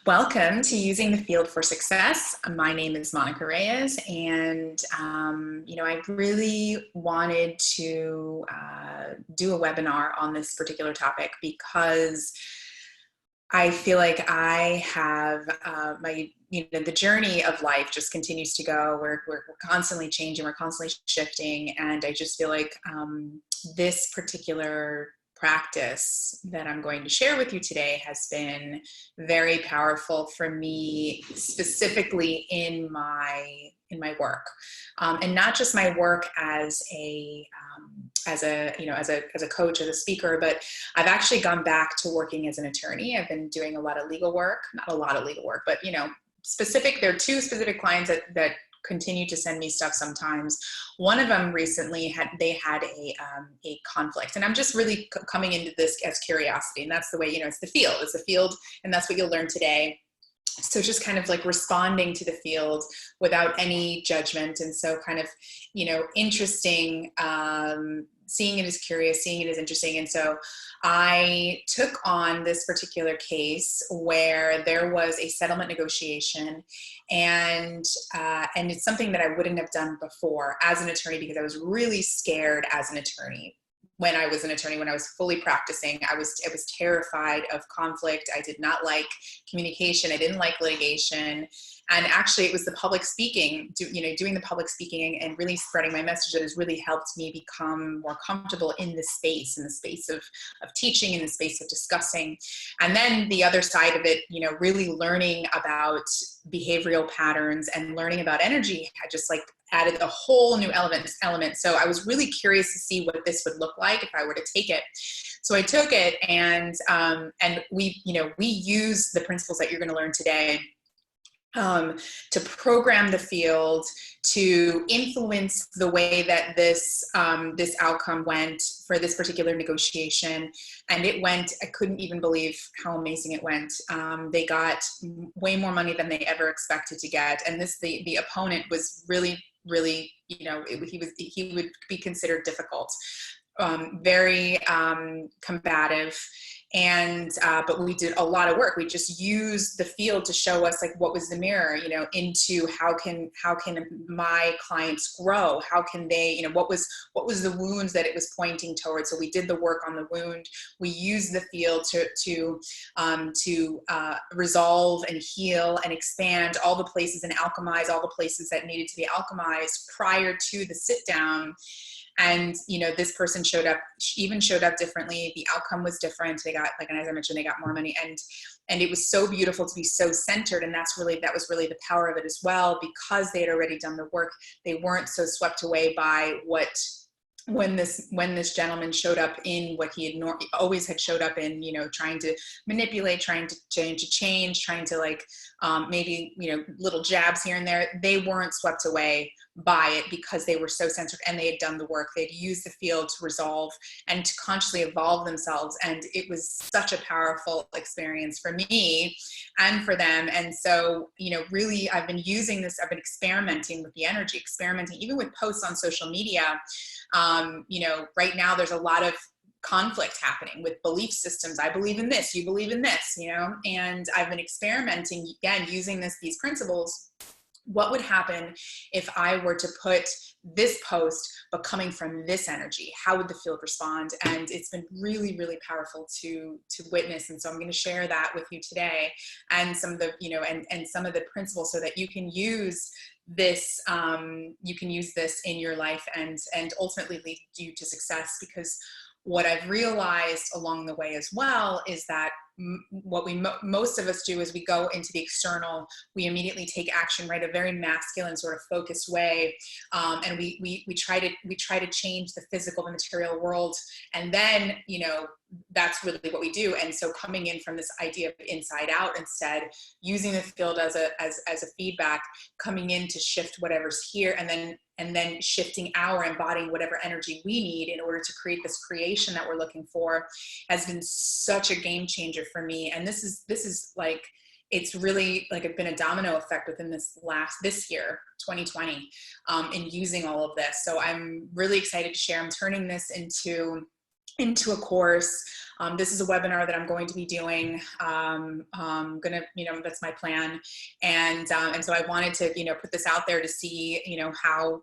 Welcome to Using the Field for Success. My name is Monica Reyes, and I really wanted to do a webinar on this particular topic because I feel like I have the journey of life just continues to go. We're constantly changing, we're constantly shifting, and I just feel like this particular practice that I'm going to share with you today has been very powerful for me, specifically in my work, and not just my work as a coach, as a speaker, but I've actually gone back to working as an attorney. I've been doing a lot of legal work, not a lot of legal work, but there are two specific clients that continue to send me stuff sometimes. One of them recently had a conflict, and I'm just really coming into this as curiosity, and that's the way, it's the field, and that's what you'll learn today. So just kind of like responding to the field without any judgment, and so kind of, interesting, seeing it as curious, seeing it as interesting. And so I took on this particular case where there was a settlement negotiation, and it's something that I wouldn't have done before as an attorney, because I was really scared as an attorney. When I was an attorney, when I was fully practicing, I was terrified of conflict. I did not like communication. I didn't like litigation. And actually, it was the public speaking, doing the public speaking and really spreading my message that has really helped me become more comfortable in the space of teaching, in the space of discussing. And then the other side of it, really learning about behavioral patterns and learning about energy, I just added a whole new element. So I was really curious to see what this would look like if I were to take it. So I took it, and we use the principles that you're going to learn today to program the field to influence the way that this outcome went for this particular negotiation. And it went, I couldn't even believe how amazing it went. They got way more money than they ever expected to get. And the opponent was really, he would be considered difficult, very combative. And, but we did a lot of work. We just used the field to show us what was the mirror, into how can my clients grow? How can they, what was the wounds that it was pointing towards? So we did the work on the wound. We used the field to resolve and heal and expand all the places and alchemize all the places that needed to be alchemized prior to the sit down. And, this person showed up differently. The outcome was different. They got, and as I mentioned, they got more money, and it was so beautiful to be so centered. And that was really the power of it as well, because they had already done the work. They weren't so swept away by when this gentleman showed up in what he had always had showed up in, trying to manipulate, trying to change, trying to maybe, little jabs here and there. They weren't swept away by it because they were so centered and they had done the work. They'd used the field to resolve and to consciously evolve themselves. And it was such a powerful experience for me and for them. And so, really, I've been using this, I've been experimenting with the energy, experimenting even with posts on social media. Right now there's a lot of conflict happening with belief systems. I believe in this, you believe in this, and I've been experimenting again, using these principles. What would happen if I were to put this post, but coming from this energy? How would the field respond? And it's been really, really powerful to witness. And so I'm going to share that with you today, and some of the, and some of the principles so that you can use this, in your life and ultimately lead you to success. Because what I've realized along the way as well is that what most of us do is we go into the external, we immediately take action, right? A very masculine sort of focused way. And we try to change the physical, the material world. And then, that's really what we do. And so coming in from this idea of inside out, instead using the field as a feedback, coming in to shift whatever's here, and then shifting embodying whatever energy we need in order to create this creation that we're looking for, has been such a game changer for me. And this is it's really been a domino effect within this year, 2020, in using all of this. So I'm really excited to share. I'm turning this into into a course. This is a webinar that I'm going to be doing. That's my plan. And so I wanted to, put this out there to see, how,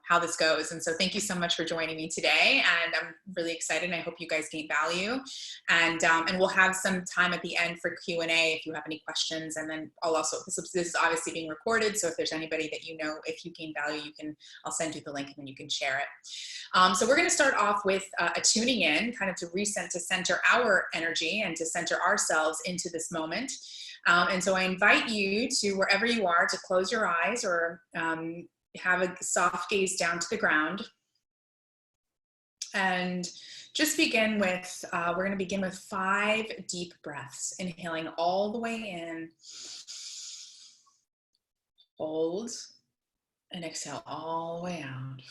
how this goes. And so thank you so much for joining me today. And I'm really excited. And I hope you guys gain value. And we'll have some time at the end for Q&A if you have any questions. And then I'll also, this is obviously being recorded. So if there's anybody that if you gain value, I'll send you the link and then you can share it. So we're going to start off with a tuning in, kind of to center our energy and to center ourselves into this moment. And so I invite you to, wherever you are, to close your eyes or have a soft gaze down to the ground. And just begin with, we're going to begin with 5 deep breaths, inhaling all the way in, hold, and exhale all the way out.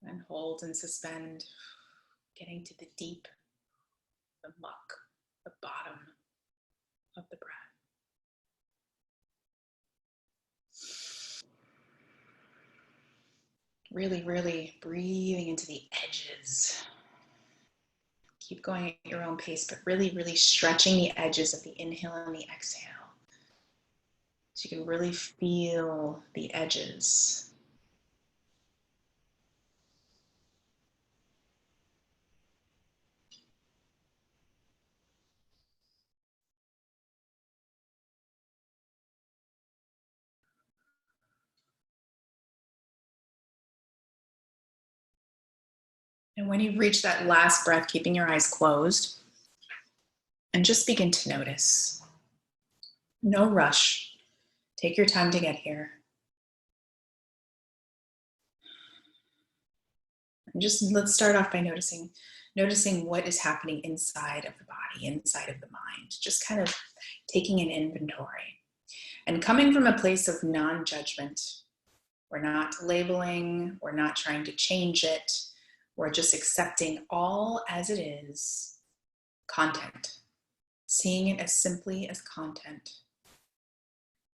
And hold and suspend, getting to the deep, the muck, the bottom of the breath. Really, really breathing into the edges. Keep going at your own pace, but really, really stretching the edges of the inhale and the exhale. So you can really feel the edges. And when you reach that last breath, keeping your eyes closed, and just begin to notice. No rush. Take your time to get here. And just let's start off by noticing what is happening inside of the body, inside of the mind. Just kind of taking an inventory. And coming from a place of non-judgment. We're not labeling, we're not trying to change it. We're just accepting all as it is, content. Seeing it as simply as content.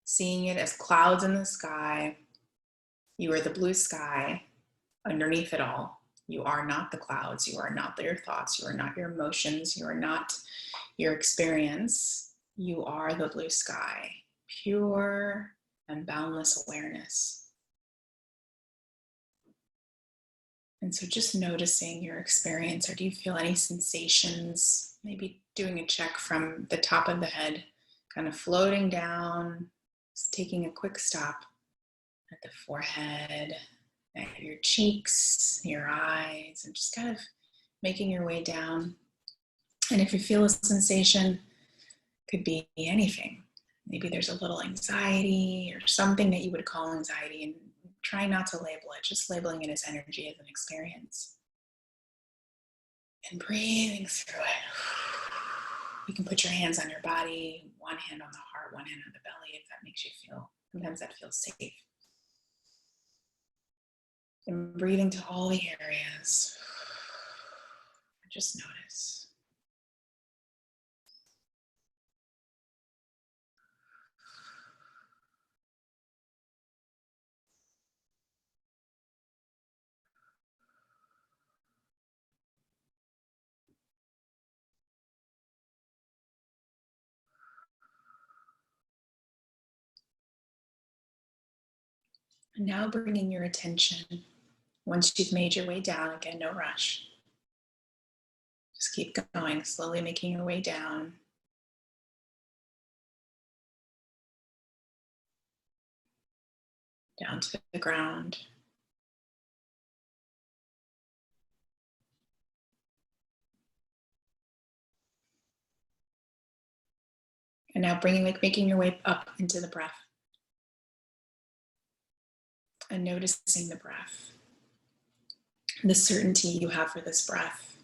Seeing it as clouds in the sky. You are the blue sky underneath it all. You are not the clouds. You are not your thoughts. You are not your emotions. You are not your experience. You are the blue sky. Pure and boundless awareness. And so just noticing your experience, or do you feel any sensations? Maybe doing a check from the top of the head, kind of floating down, just taking a quick stop at the forehead, at your cheeks, your eyes, and just kind of making your way down. And if you feel a sensation, could be anything. Maybe there's a little anxiety or something that you would call anxiety, and try not to label it, just labeling it as energy, as an experience. And breathing through it. You can put your hands on your body, one hand on the heart, one hand on the belly, if that makes you feel, sometimes that feels safe. And breathing to all the areas. Just notice. And now bringing your attention, once you've made your way down, again, no rush. Just keep going, slowly making your way down. Down to the ground. And now making your way up into the breath. And noticing the breath. The certainty you have for this breath.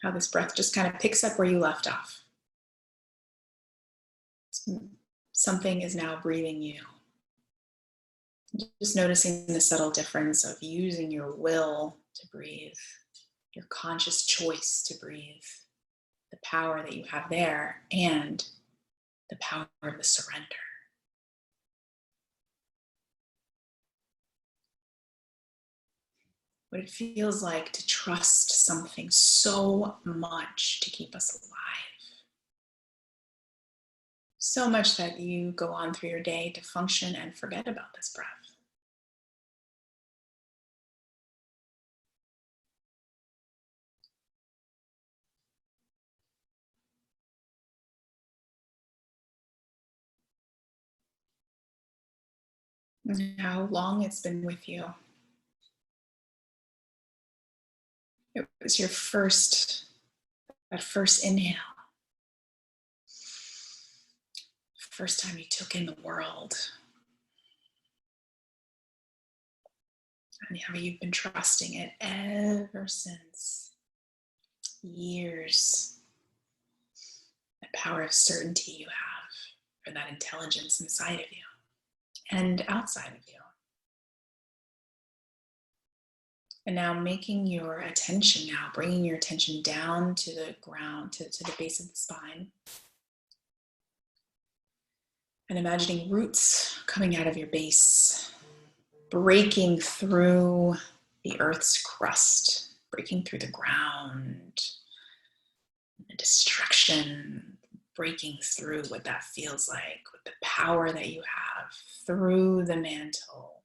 How this breath just kind of picks up where you left off. Something is now breathing you. Just noticing the subtle difference of using your will to breathe, your conscious choice to breathe, the power that you have there, and the power of the surrender. what it feels like to trust something so much to keep us alive. So much that you go on through your day to function and forget about this breath. And how long it's been with you. It was your that first inhale. First time you took in the world. And how you've been trusting it ever since. Years. That power of certainty you have, or that intelligence inside of you and outside of you. And now bringing your attention down to the ground, to the base of the spine. And imagining roots coming out of your base, breaking through the earth's crust, breaking through the ground, the destruction, breaking through what that feels like, with the power that you have, through the mantle,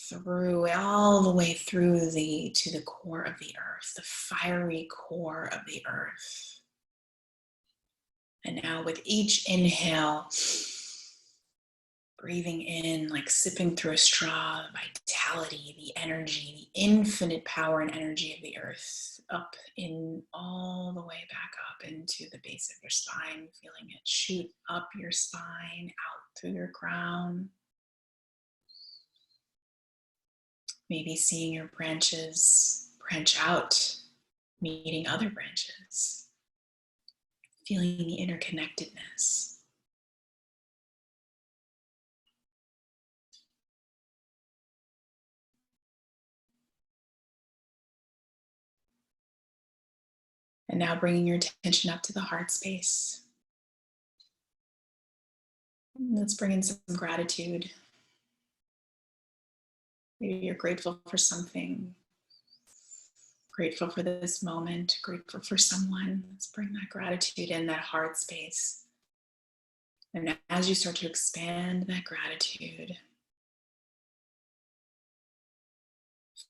through all the way through to the core of the earth, the fiery core of the earth. And now with each inhale, breathing in like sipping through a straw, the vitality, the energy, the infinite power and energy of the earth, up in all the way back up into the base of your spine, feeling it shoot up your spine, out through your crown. Maybe seeing your branches branch out, meeting other branches, feeling the interconnectedness. And now bringing your attention up to the heart space. Let's bring in some gratitude. Maybe you're grateful for something, grateful for this moment, grateful for someone. Let's bring that gratitude in, that heart space. And as you start to expand that gratitude,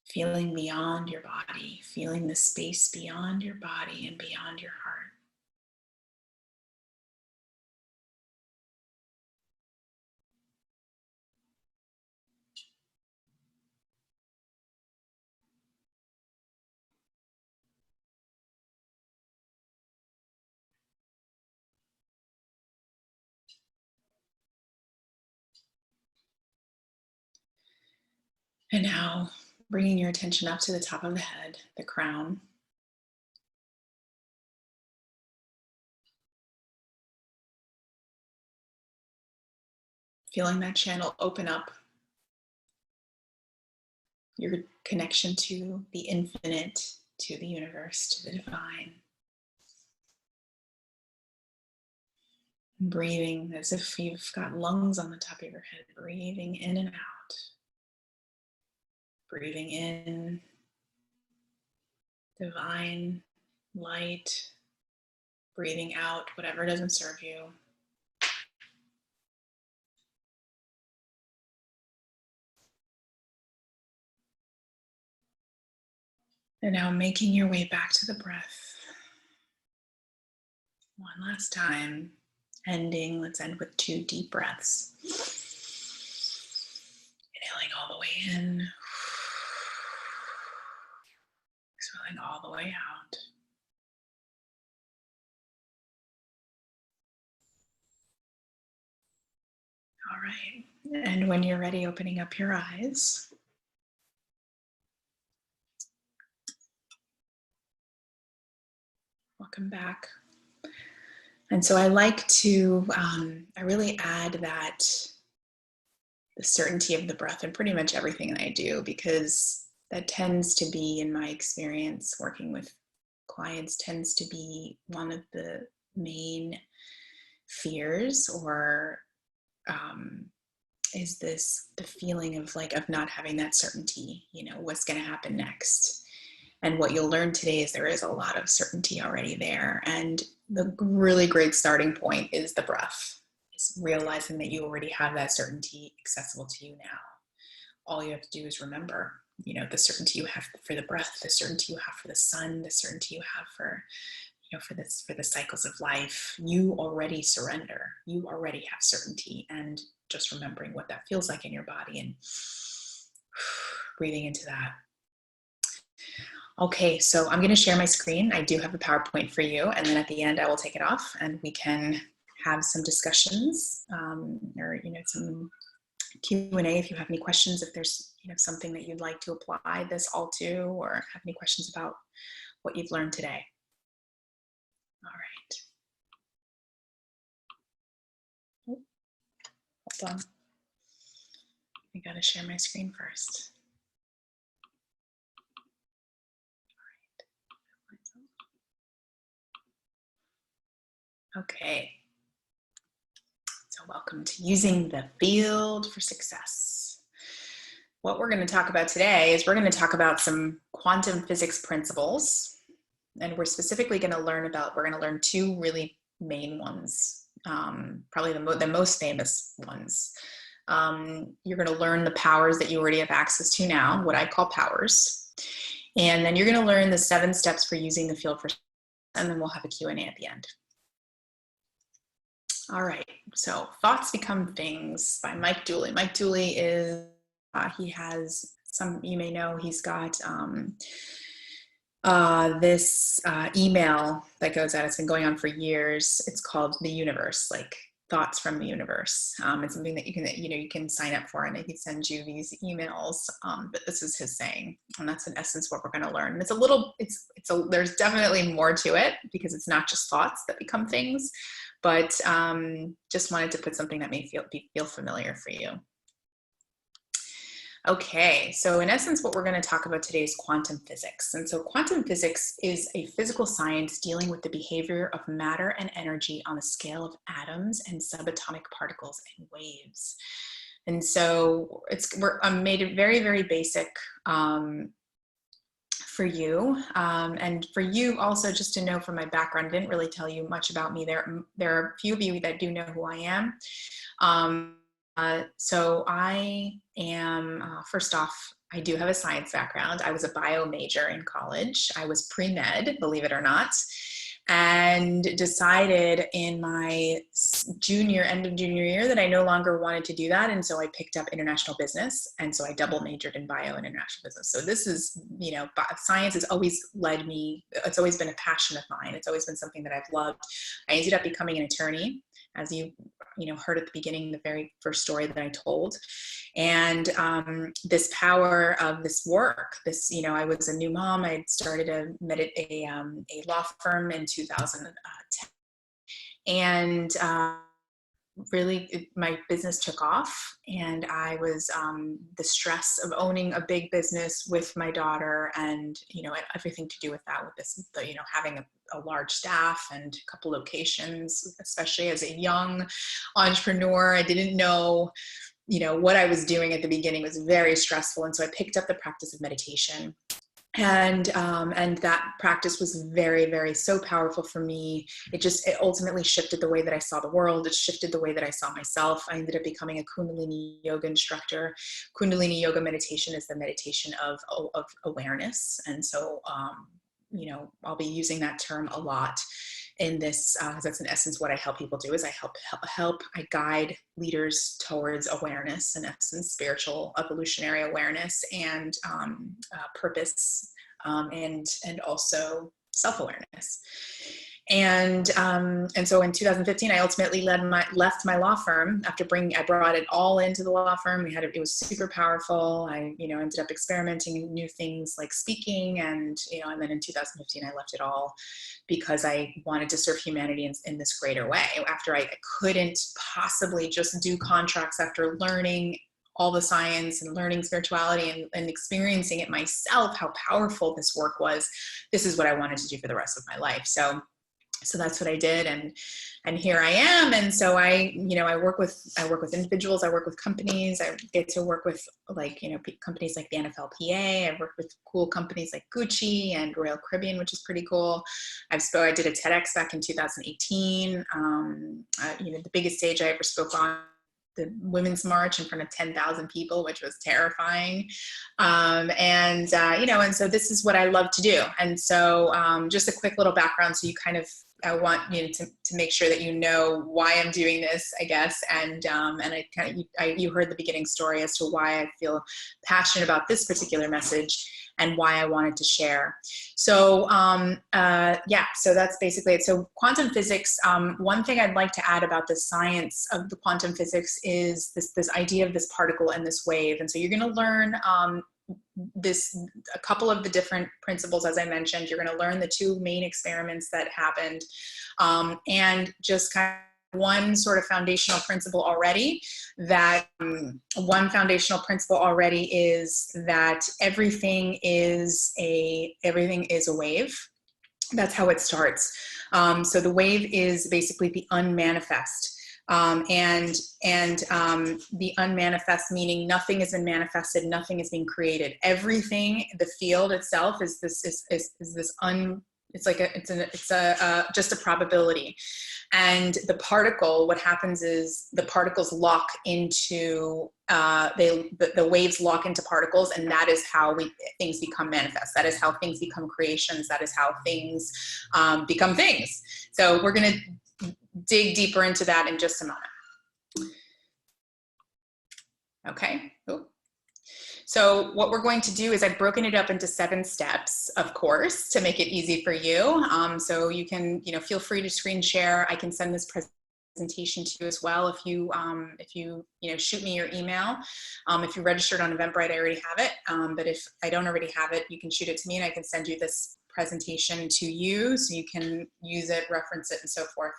feeling beyond your body, feeling the space beyond your body and beyond your heart. And now bringing your attention up to the top of the head, the crown. Feeling that channel open up, your connection to the infinite, to the universe, to the divine. And breathing as if you've got lungs on the top of your head, breathing in and out. Breathing in divine light, breathing out whatever doesn't serve you. And now making your way back to the breath. One last time, ending, let's end with 2 deep breaths. Inhaling all the way in. Exhaling all the way out. All right, and when you're ready, opening up your eyes. Welcome back. And so I like to, I really add that the certainty of the breath in pretty much everything that I do, because that tends to be, in my experience working with clients, tends to be one of the main fears or is the feeling of not having that certainty, what's going to happen next. And what you'll learn today is there is a lot of certainty already there. And the really great starting point is the breath. It's realizing that you already have that certainty accessible to you now. All you have to do is remember, the certainty you have for the breath, the certainty you have for the sun, the certainty you have for the cycles of life. You already surrender. You already have certainty. And just remembering what that feels like in your body and breathing into that. Okay, so I'm going to share my screen. I do have a PowerPoint for you, and then at the end I will take it off and we can have some discussions or some Q&A if you have any questions, if there's something that you'd like to apply this all to, or have any questions about what you've learned today. All right. Oh, hold on. I gotta share my screen first. Okay, so welcome to Using the Field for Success. What we're going to talk about today is we're going to talk about some quantum physics principles, and we're specifically going to learn two really main ones, probably the most famous ones. You're going to learn the powers that you already have access to now, what I call powers, and then you're going to learn the 7 steps for using the field for success, and then we'll have a Q&A at the end. All right, so Thoughts Become Things by Mike Dooley. Mike Dooley is, he has some, you may know, he's got this email that goes out. It's been going on for years. It's called The Universe, like Thoughts from the Universe. It's something that you can sign up for, and he sends you these emails. But this is his saying, and that's in essence what we're going to learn. And there's definitely more to it, because it's not just thoughts that become things. But just wanted to put something that may feel familiar for you. Okay, so in essence, what we're going to talk about today is quantum physics. And so quantum physics is a physical science dealing with the behavior of matter and energy on the scale of atoms and subatomic particles and waves. And so I made it very, very basic for you, and for you also, just to know from my background, I didn't really tell you much about me. There are a few of you that do know who I am. So I am, first off, I do have a science background. I was a bio major in college. I was pre-med, believe it or not, and decided in my end of junior year that I no longer wanted to do that. And so I picked up international business. And so I double majored in bio and international business. So this is, science has always led me. It's always been a passion of mine. It's always been something that I've loved. I ended up becoming an attorney, as you heard at the beginning, the very first story that I told. And this power of this work, I was a new mom. I had started a law firm in 2010. And really, my business took off, and I was the stress of owning a big business with my daughter, and everything to do with that, with this, having a large staff and a couple locations, especially as a young entrepreneur. I didn't know, what I was doing at the beginning was very stressful, and so I picked up the practice of meditation. And that practice was very, very so powerful for me. It ultimately shifted the way that I saw the world. It shifted the way that I saw myself. I ended up becoming a Kundalini yoga instructor. Kundalini yoga meditation is the meditation of awareness. And so, I'll be using that term a lot in this, because that's in essence what I help people do. Is I guide leaders towards awareness, in essence, spiritual evolutionary awareness, and purpose, and also self-awareness. And so in 2015, I ultimately left my law firm after I brought it all into the law firm. It was super powerful. I, ended up experimenting in new things like speaking, and then in 2015, I left it all because I wanted to serve humanity in this greater way. After I couldn't possibly just do contracts, after learning all the science and learning spirituality and experiencing it myself, how powerful this work was. This is what I wanted to do for the rest of my life. So So that's what I did, and here I am. And so I work with individuals, I work with companies, I get to work with companies like the NFLPA. I work with cool companies like Gucci and Royal Caribbean, which is pretty cool. I did a TEDx back in 2018. The biggest stage I ever spoke on, the Women's March in front of 10,000 people, which was terrifying. And so this is what I love to do. And so just a quick little background. So I want you to make sure that you know why I'm doing this, I guess. And you heard the beginning story as to why I feel passionate about this particular message and why I wanted to share. So so that's basically it. So quantum physics, one thing I'd like to add about the science of the quantum physics is this idea of this particle and this wave. And so you're going to learn a couple of the different principles, as I mentioned. You're going to learn the two main experiments that happened, and just kind of one sort of foundational principle already. One foundational principle already is that everything is a wave. That's how it starts. So the wave is basically the unmanifest. And the unmanifest, meaning nothing has been manifested, nothing is being created. Everything, the field itself is just a probability. And the particle, what happens is the particles lock into, the waves lock into particles, and that is how things become manifest. That is how things become creations. That is how things become things. So we're going to dig deeper into that in just a moment. Okay. Cool. So what we're going to do is I've broken it up into 7 steps, of course, to make it easy for you. So you can, feel free to screen share. I can send this presentation to you as well if you shoot me your email. If you registered on Eventbrite, I already have it. But if I don't already have it, you can shoot it to me and I can send you this presentation to you so you can use it, reference it, and so forth.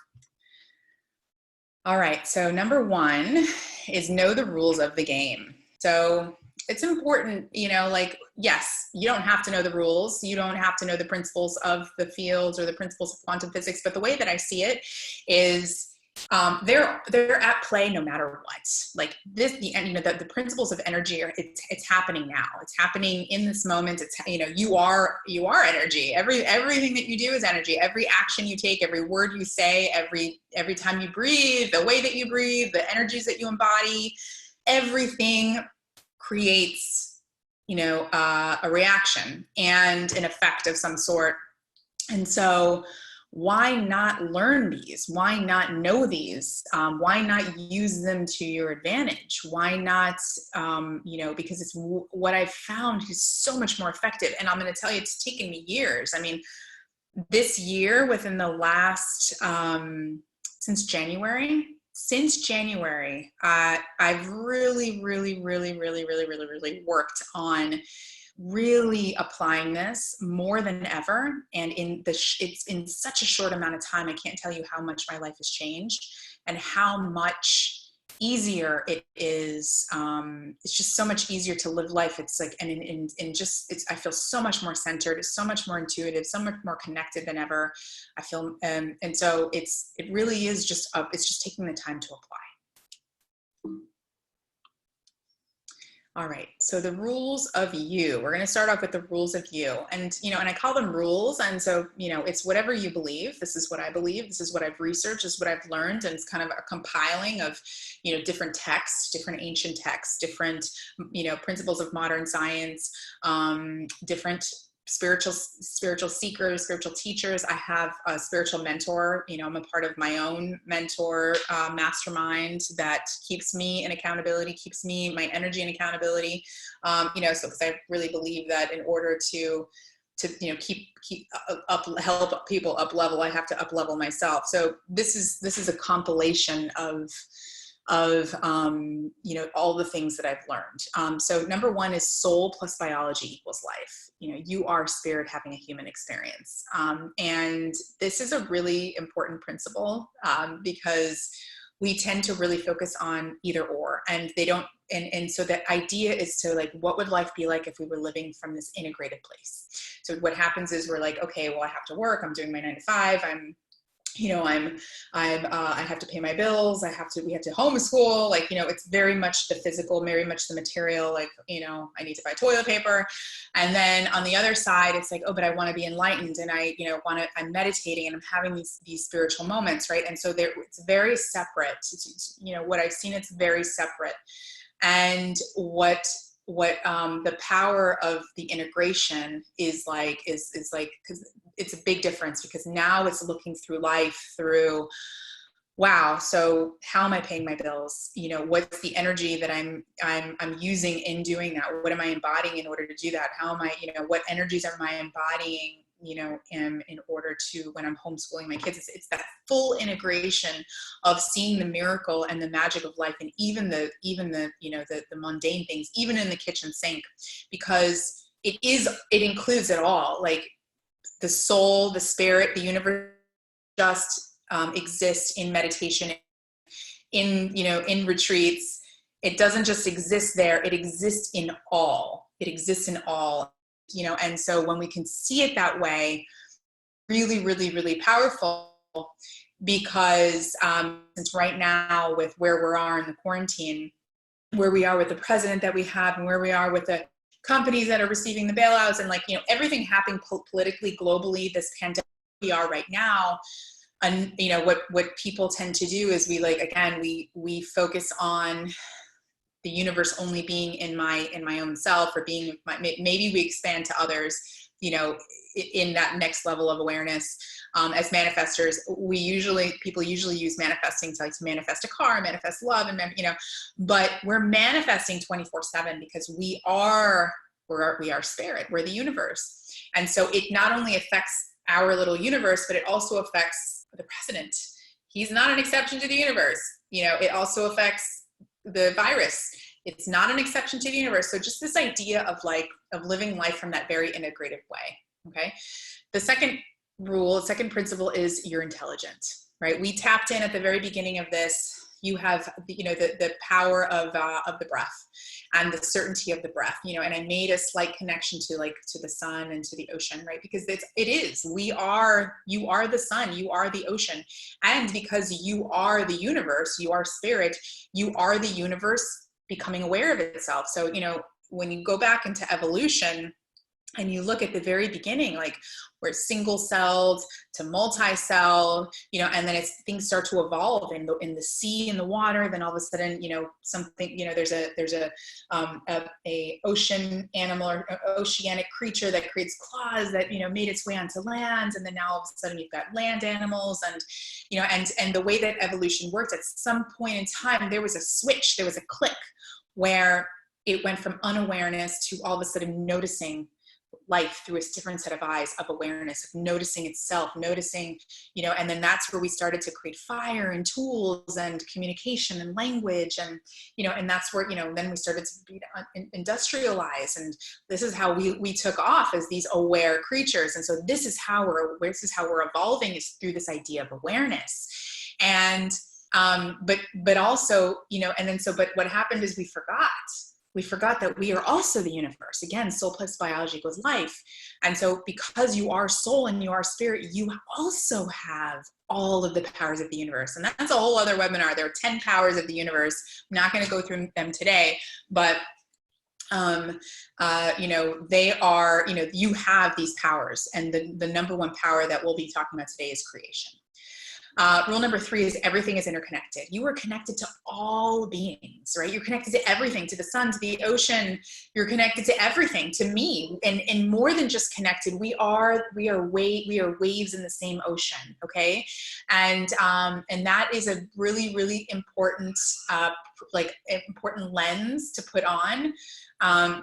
All right, so number 1 is know the rules of the game. So it's important, yes, you don't have to know the rules. You don't have to know the principles of the fields or the principles of quantum physics. But the way that I see it is they're at play no matter what. Like this, the principles of energy it's happening now. It's happening in this moment. It's, you are energy. Everything that you do is energy. Every action you take, every word you say, every time you breathe, the way that you breathe, the energies that you embody, everything creates, a reaction and an effect of some sort. And so why not learn these? Why not know these? Why not use them to your advantage? Why not, because it's what I've found is so much more effective. And I'm going to tell you, it's taken me years. I mean, this year, within the last, since January, I've really worked on really applying this more than ever. And it's in such a short amount of time, I can't tell you how much my life has changed and how much easier it is. It's just so much easier to live life. It's like, I feel so much more centered. It's so much more intuitive, so much more connected than ever. I feel, and so it really is it's just taking the time to apply. All right, so the rules of you. We're going to start off with the rules of you. And, and I call them rules. And so, it's whatever you believe. This is what I believe. This is what I've researched. This is what I've learned. And it's kind of a compiling of, different texts, different ancient texts, different, principles of modern science, different spiritual seekers, spiritual teachers. I have a spiritual mentor. I'm a part of my own mentor mastermind that keeps me in accountability, keeps me my energy in accountability. So because I really believe that in order to help people up level, I have to up level myself. So this is a compilation of all the things that I've learned. So number 1 is soul plus biology equals life. You are spirit having a human experience. And this is a really important principle because we tend to really focus on either or, and they don't, and so the idea is to what would life be like if we were living from this integrated place? So what happens is we're like, okay, well, I have to work. I'm doing my 9 to 5. I'm I have to pay my bills. We have to homeschool. Like, it's very much the physical, very much the material. Like, I need to buy toilet paper. And then on the other side, it's like, oh, but I want to be enlightened, and I'm meditating, and I'm having these spiritual moments, right? And so it's very separate. What I've seen, it's very separate. And what the power of the integration is like, because it's a big difference, because now it's looking through life through, wow, so how am I paying my bills? What's the energy that I'm using in doing that? What am I embodying in order to do that? How am I, what energies am I embodying, in order to, when I'm homeschooling my kids? It's that full integration of seeing the miracle and the magic of life, and even the the mundane things, even in the kitchen sink, because it includes it all. Like, the soul, the spirit, the universe just exists in meditation, in retreats. It doesn't just exist there, it exists in all. It exists in all. And so when we can see it that way, really, really, really powerful, because since right now, with where we are in the quarantine, where we are with the president that we have, and where we are with the companies that are receiving the bailouts, and everything happening politically, globally, this pandemic we are right now. And what people tend to do is we focus on the universe only being in my own self, or being maybe we expand to others, in that next level of awareness. As manifestors, people usually use manifesting to manifest a car, manifest love, and but we're manifesting 24/7, because we are spirit, we're the universe. And so it not only affects our little universe, but it also affects the president. He's not an exception to the universe. It also affects the virus. It's not an exception to the universe. So just this idea of living life from that very integrative way. Okay. The second principle is you're intelligent, right? We tapped in at the very beginning of this. You have, the power of the breath, and the certainty of the breath, and I made a slight connection to the sun and to the ocean, right? Because you are the sun, you are the ocean. And because you are the universe, you are spirit, you are the universe becoming aware of itself. So, when you go back into evolution, and you look at the very beginning, we're single-celled to multi-celled, and then things start to evolve in the sea and the water. Then all of a sudden, something, there's a ocean animal or oceanic creature that creates claws that, made its way onto land. And then now all of a sudden you've got land animals, and, and the way that evolution worked, at some point in time, there was a switch, there was a click where it went from unawareness to all of a sudden noticing life through a different set of eyes of awareness, of noticing itself, and then that's where we started to create fire and tools and communication and language, and, and that's where, then we started to be industrialized, and this is how we took off as these aware creatures. And so this is how we're evolving, is through this idea of awareness. And, but also, but what happened is we forgot that we are also the universe. Again, soul plus biology equals life. And so because you are soul and you are spirit, you also have all of the powers of the universe. And that's a whole other webinar. There are 10 powers of the universe. I'm not going to go through them today, but they are, you have these powers. And the number one power that we'll be talking about today is creation. Rule number 3 is everything is interconnected. You are connected to all beings, right? You're connected to everything, to the sun, to the ocean. You're connected to everything, to me, and more than just connected. We are waves in the same ocean. Okay. And that is a really, really important, important lens to put on,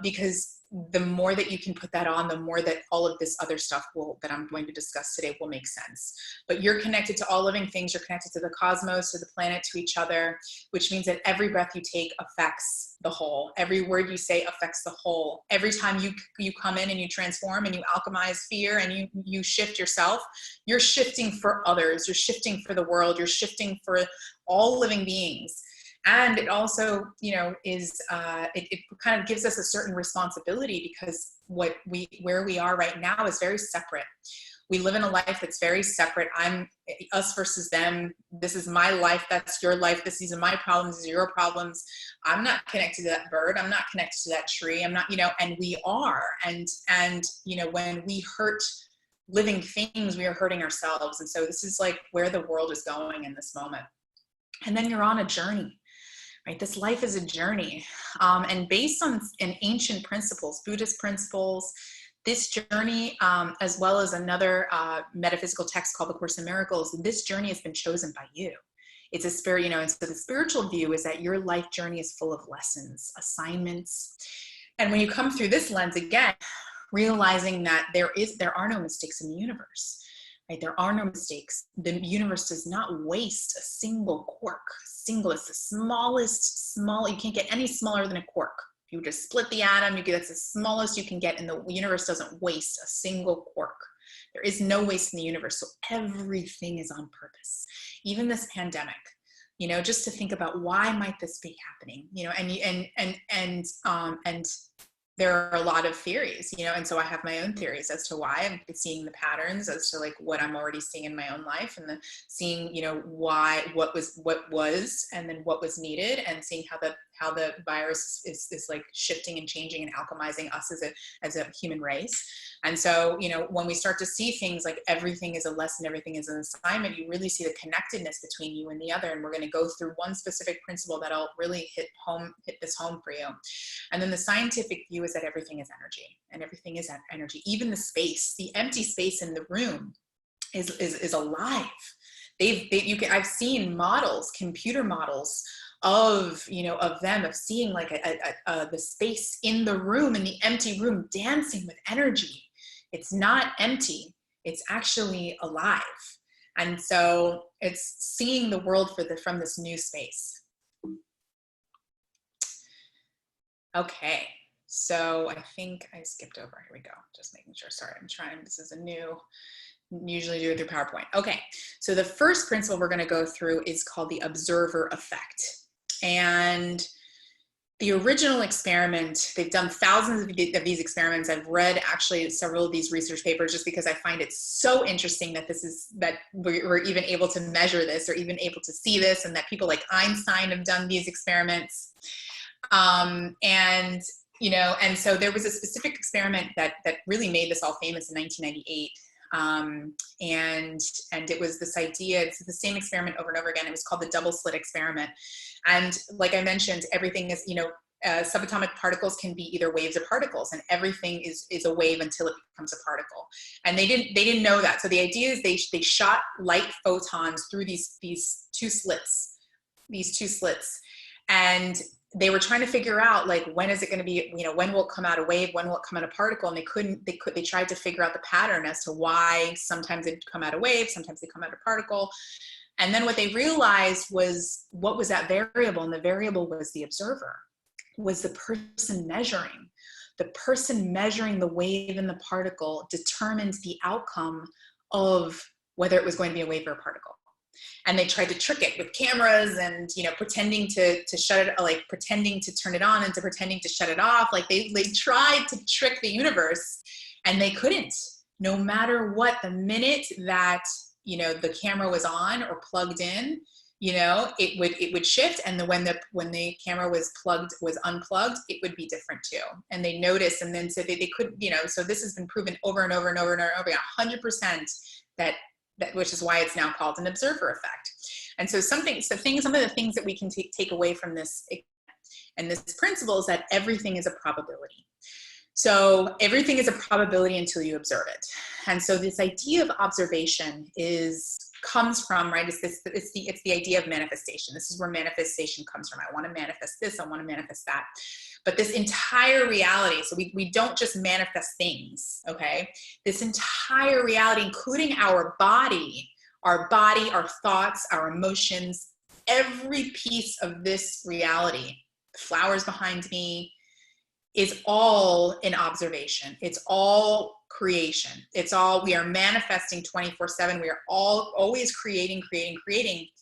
because the more that you can put that on, the more that all of this other stuff that I'm going to discuss today will make sense. But you're connected to all living things. You're connected to the cosmos, to the planet, to each other, which means that every breath you take affects the whole. Every word you say affects the whole. Every time you come in and you transform and you alchemize fear and you shift yourself, you're shifting for others. You're shifting for the world. You're shifting for all living beings. And it also, you know, is, it kind of gives us a certain responsibility, because where we are right now is very separate. We live in a life that's very separate. I'm us versus them. This is my life. That's your life. These are my problems. These are your problems. I'm not connected to that bird. I'm not connected to that tree. I'm not, you know, and we are. And, you know, when we hurt living things, we are hurting ourselves. And so this is like where the world is going in this moment. And then you're on a journey, right? This life is a journey. And based on in ancient principles, Buddhist principles, this journey, as well as another metaphysical text called The Course in Miracles, this journey has been chosen by you. It's a spirit, you know, and so the spiritual view is that your life journey is full of lessons, assignments. And when you come through this lens again, realizing that there are no mistakes in the universe, right? There are no mistakes. The universe does not waste a single quark. It's the smallest, you can't get any smaller than a quark. You just split the atom, that's the smallest you can get, and the universe doesn't waste a single quark. There is no waste in the universe, so everything is on purpose. Even this pandemic, you know, just to think about why might this be happening, you know, and there are a lot of theories, you know, and so I have my own theories as to why. I'm seeing the patterns as to like what I'm already seeing in my own life, and seeing, you know, what was, and then what was needed, and seeing how the virus is like shifting and changing and alchemizing us as a human race. And so, you know, when we start to see things like everything is a lesson, everything is an assignment, you really see the connectedness between you and the other. And we're going to go through one specific principle that'll really hit this home for you. And then the scientific view is that everything is energy, and everything is energy. Even the space, the empty space in the room is alive. I've seen models, computer models of seeing like the space in the room, in the empty room, dancing with energy. It's not empty, it's actually alive. And so it's seeing the world from this new space. Okay, so I think I skipped over. Here we go. Just making sure. Sorry, I'm trying. This is a new, usually do it through PowerPoint. Okay, so the first principle we're going to go through is called the observer effect. And the original experiment, they've done thousands of these experiments. I've read actually several of these research papers just because I find it so interesting that we're even able to measure this, or even able to see this, and that people like Einstein have done these experiments. And you know, and so there was a specific experiment that really made this all famous in 1998. And it was this idea, it's the same experiment over and over again. It was called the double slit experiment. And like I mentioned, everything is, you know, subatomic particles can be either waves or particles, and everything is a wave until it becomes a particle. And they didn't know that. So the idea is they shot light photons through these two slits, and they were trying to figure out, like, when is it going to be, you know, when will it come out a wave, when will it come out a particle? And they tried to figure out the pattern as to why sometimes it come out a wave, sometimes they come out a particle. And then what they realized was, what was that variable? And the variable was the observer, was the person measuring. The person measuring the wave and the particle determined the outcome of whether it was going to be a wave or a particle. And they tried to trick it with cameras and, you know, pretending to shut it, like pretending to turn it on and pretending to shut it off. Like they tried to trick the universe, and they couldn't. No matter what, the minute that, you know, the camera was on or plugged in, you know, it would shift. And when the camera was unplugged, it would be different too. And they noticed, and then so they could, you know, so this has been proven over and over and over and over again, 100% that which is why it's now called an observer effect. And so some of the things that we can take away from this and this principle is that everything is a probability. So everything is a probability until you observe it. And so this idea of observation comes from, right, it's the idea of manifestation. This is where manifestation comes from. I want to manifest this, I want to manifest that. But this entire reality, so we don't just manifest things, okay? This entire reality, including our body, our thoughts, our emotions, every piece of this reality, the flowers behind me, is all in observation. It's all creation. We are manifesting 24/7. We are always creating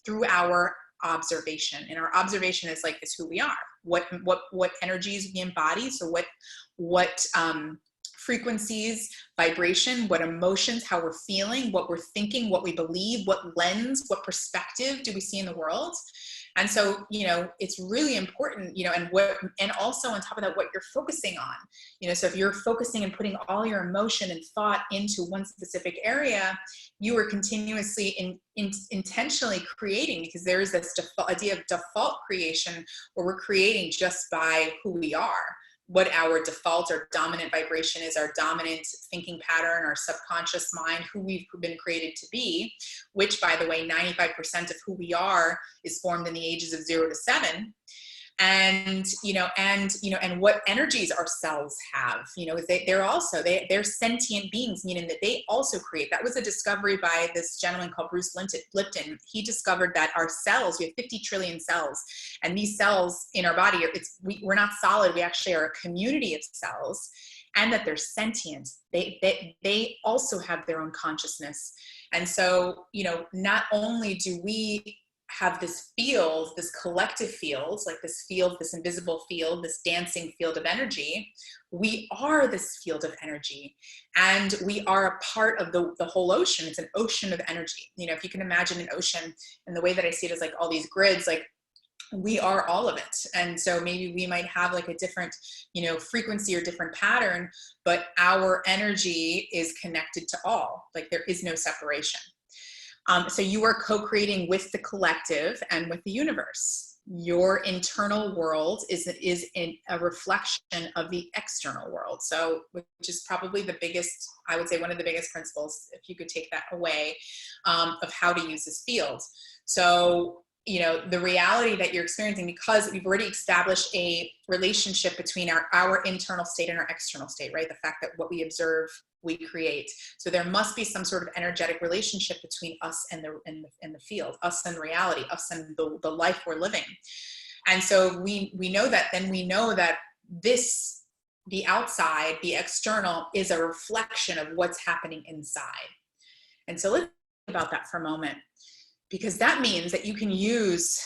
through our observation. And our observation is like, is who we are, what energies we embody. So what frequencies, vibration, what emotions, how we're feeling, what we're thinking, what we believe, what lens, what perspective do we see in the world. And so, you know, it's really important, you know, and also on top of that, what you're focusing on, you know, so if you're focusing and putting all your emotion and thought into one specific area, you are continuously intentionally creating, because there is this idea of default creation where we're creating just by who we are. What our default or dominant vibration is, our dominant thinking pattern, our subconscious mind, who we've been created to be, which, by the way, 95% of who we are is formed in the ages of 0 to 7. And what energies our cells have, you know, they're sentient beings, meaning that they also create. That was a discovery by this gentleman called Bruce Lipton. He discovered that our cells, we have 50 trillion cells, and these cells in our body, we're not solid. We actually are a community of cells, and that they're sentient. They also have their own consciousness. And so, you know, not only do we have this field, this collective field, like this field, this invisible field, this dancing field of energy, we are this field of energy, and we are a part of the whole ocean. It's an ocean of energy. You know, if you can imagine an ocean, and the way that I see it is like all these grids, like we are all of it. And so maybe we might have like a different, you know, frequency or different pattern, but our energy is connected to all. Like there is no separation. So you are co-creating with the collective and with the universe. Your internal world is a reflection of the external world. So, which is probably the biggest, I would say one of the biggest principles, if you could take that away, of how to use this field. So, you know, the reality that you're experiencing, because we've already established a relationship between our internal state and our external state, right? The fact that what we observe, we create. So there must be some sort of energetic relationship between us and the field, us and reality, us and the life we're living. And so we know that, then we know that the outside, the external, is a reflection of what's happening inside. And so let's think about that for a moment, because that means that you can use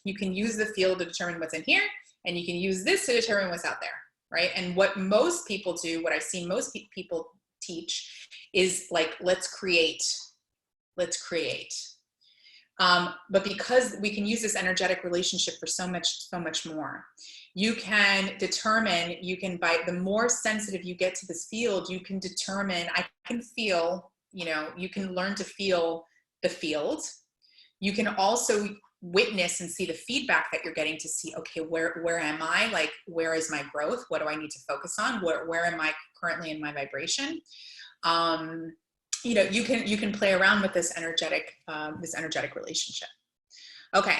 the field to determine what's in here, and you can use this to determine what's out there, right? And what most people do, what I've seen most people teach, is like, let's create. But because we can use this energetic relationship for so much more, you can determine, by the more sensitive you get to this field, you can determine, I can feel, you know, you can learn to feel the field. You can also witness and see the feedback that you're getting to see, okay, where am I? Like, where is my growth? What do I need to focus on? Where am I currently in my vibration? You know, you can play around with this energetic relationship. Okay.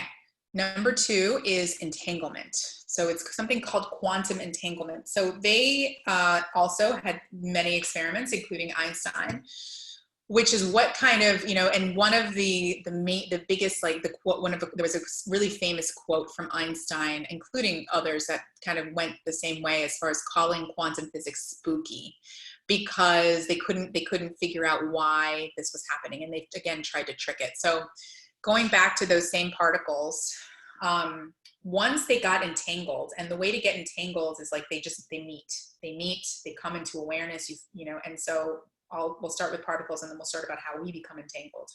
Number 2 is entanglement. So it's something called quantum entanglement. So they also had many experiments, including Einstein, which is what kind of, you know, and one of the biggest, like the quote, there was a really famous quote from Einstein, including others, that kind of went the same way as far as calling quantum physics spooky, because they couldn't figure out why this was happening, and they again tried to trick it. So going back to those same particles, once they got entangled, and the way to get entangled is like they meet, they come into awareness, you know, and so we'll start with particles, and then we'll start about how we become entangled.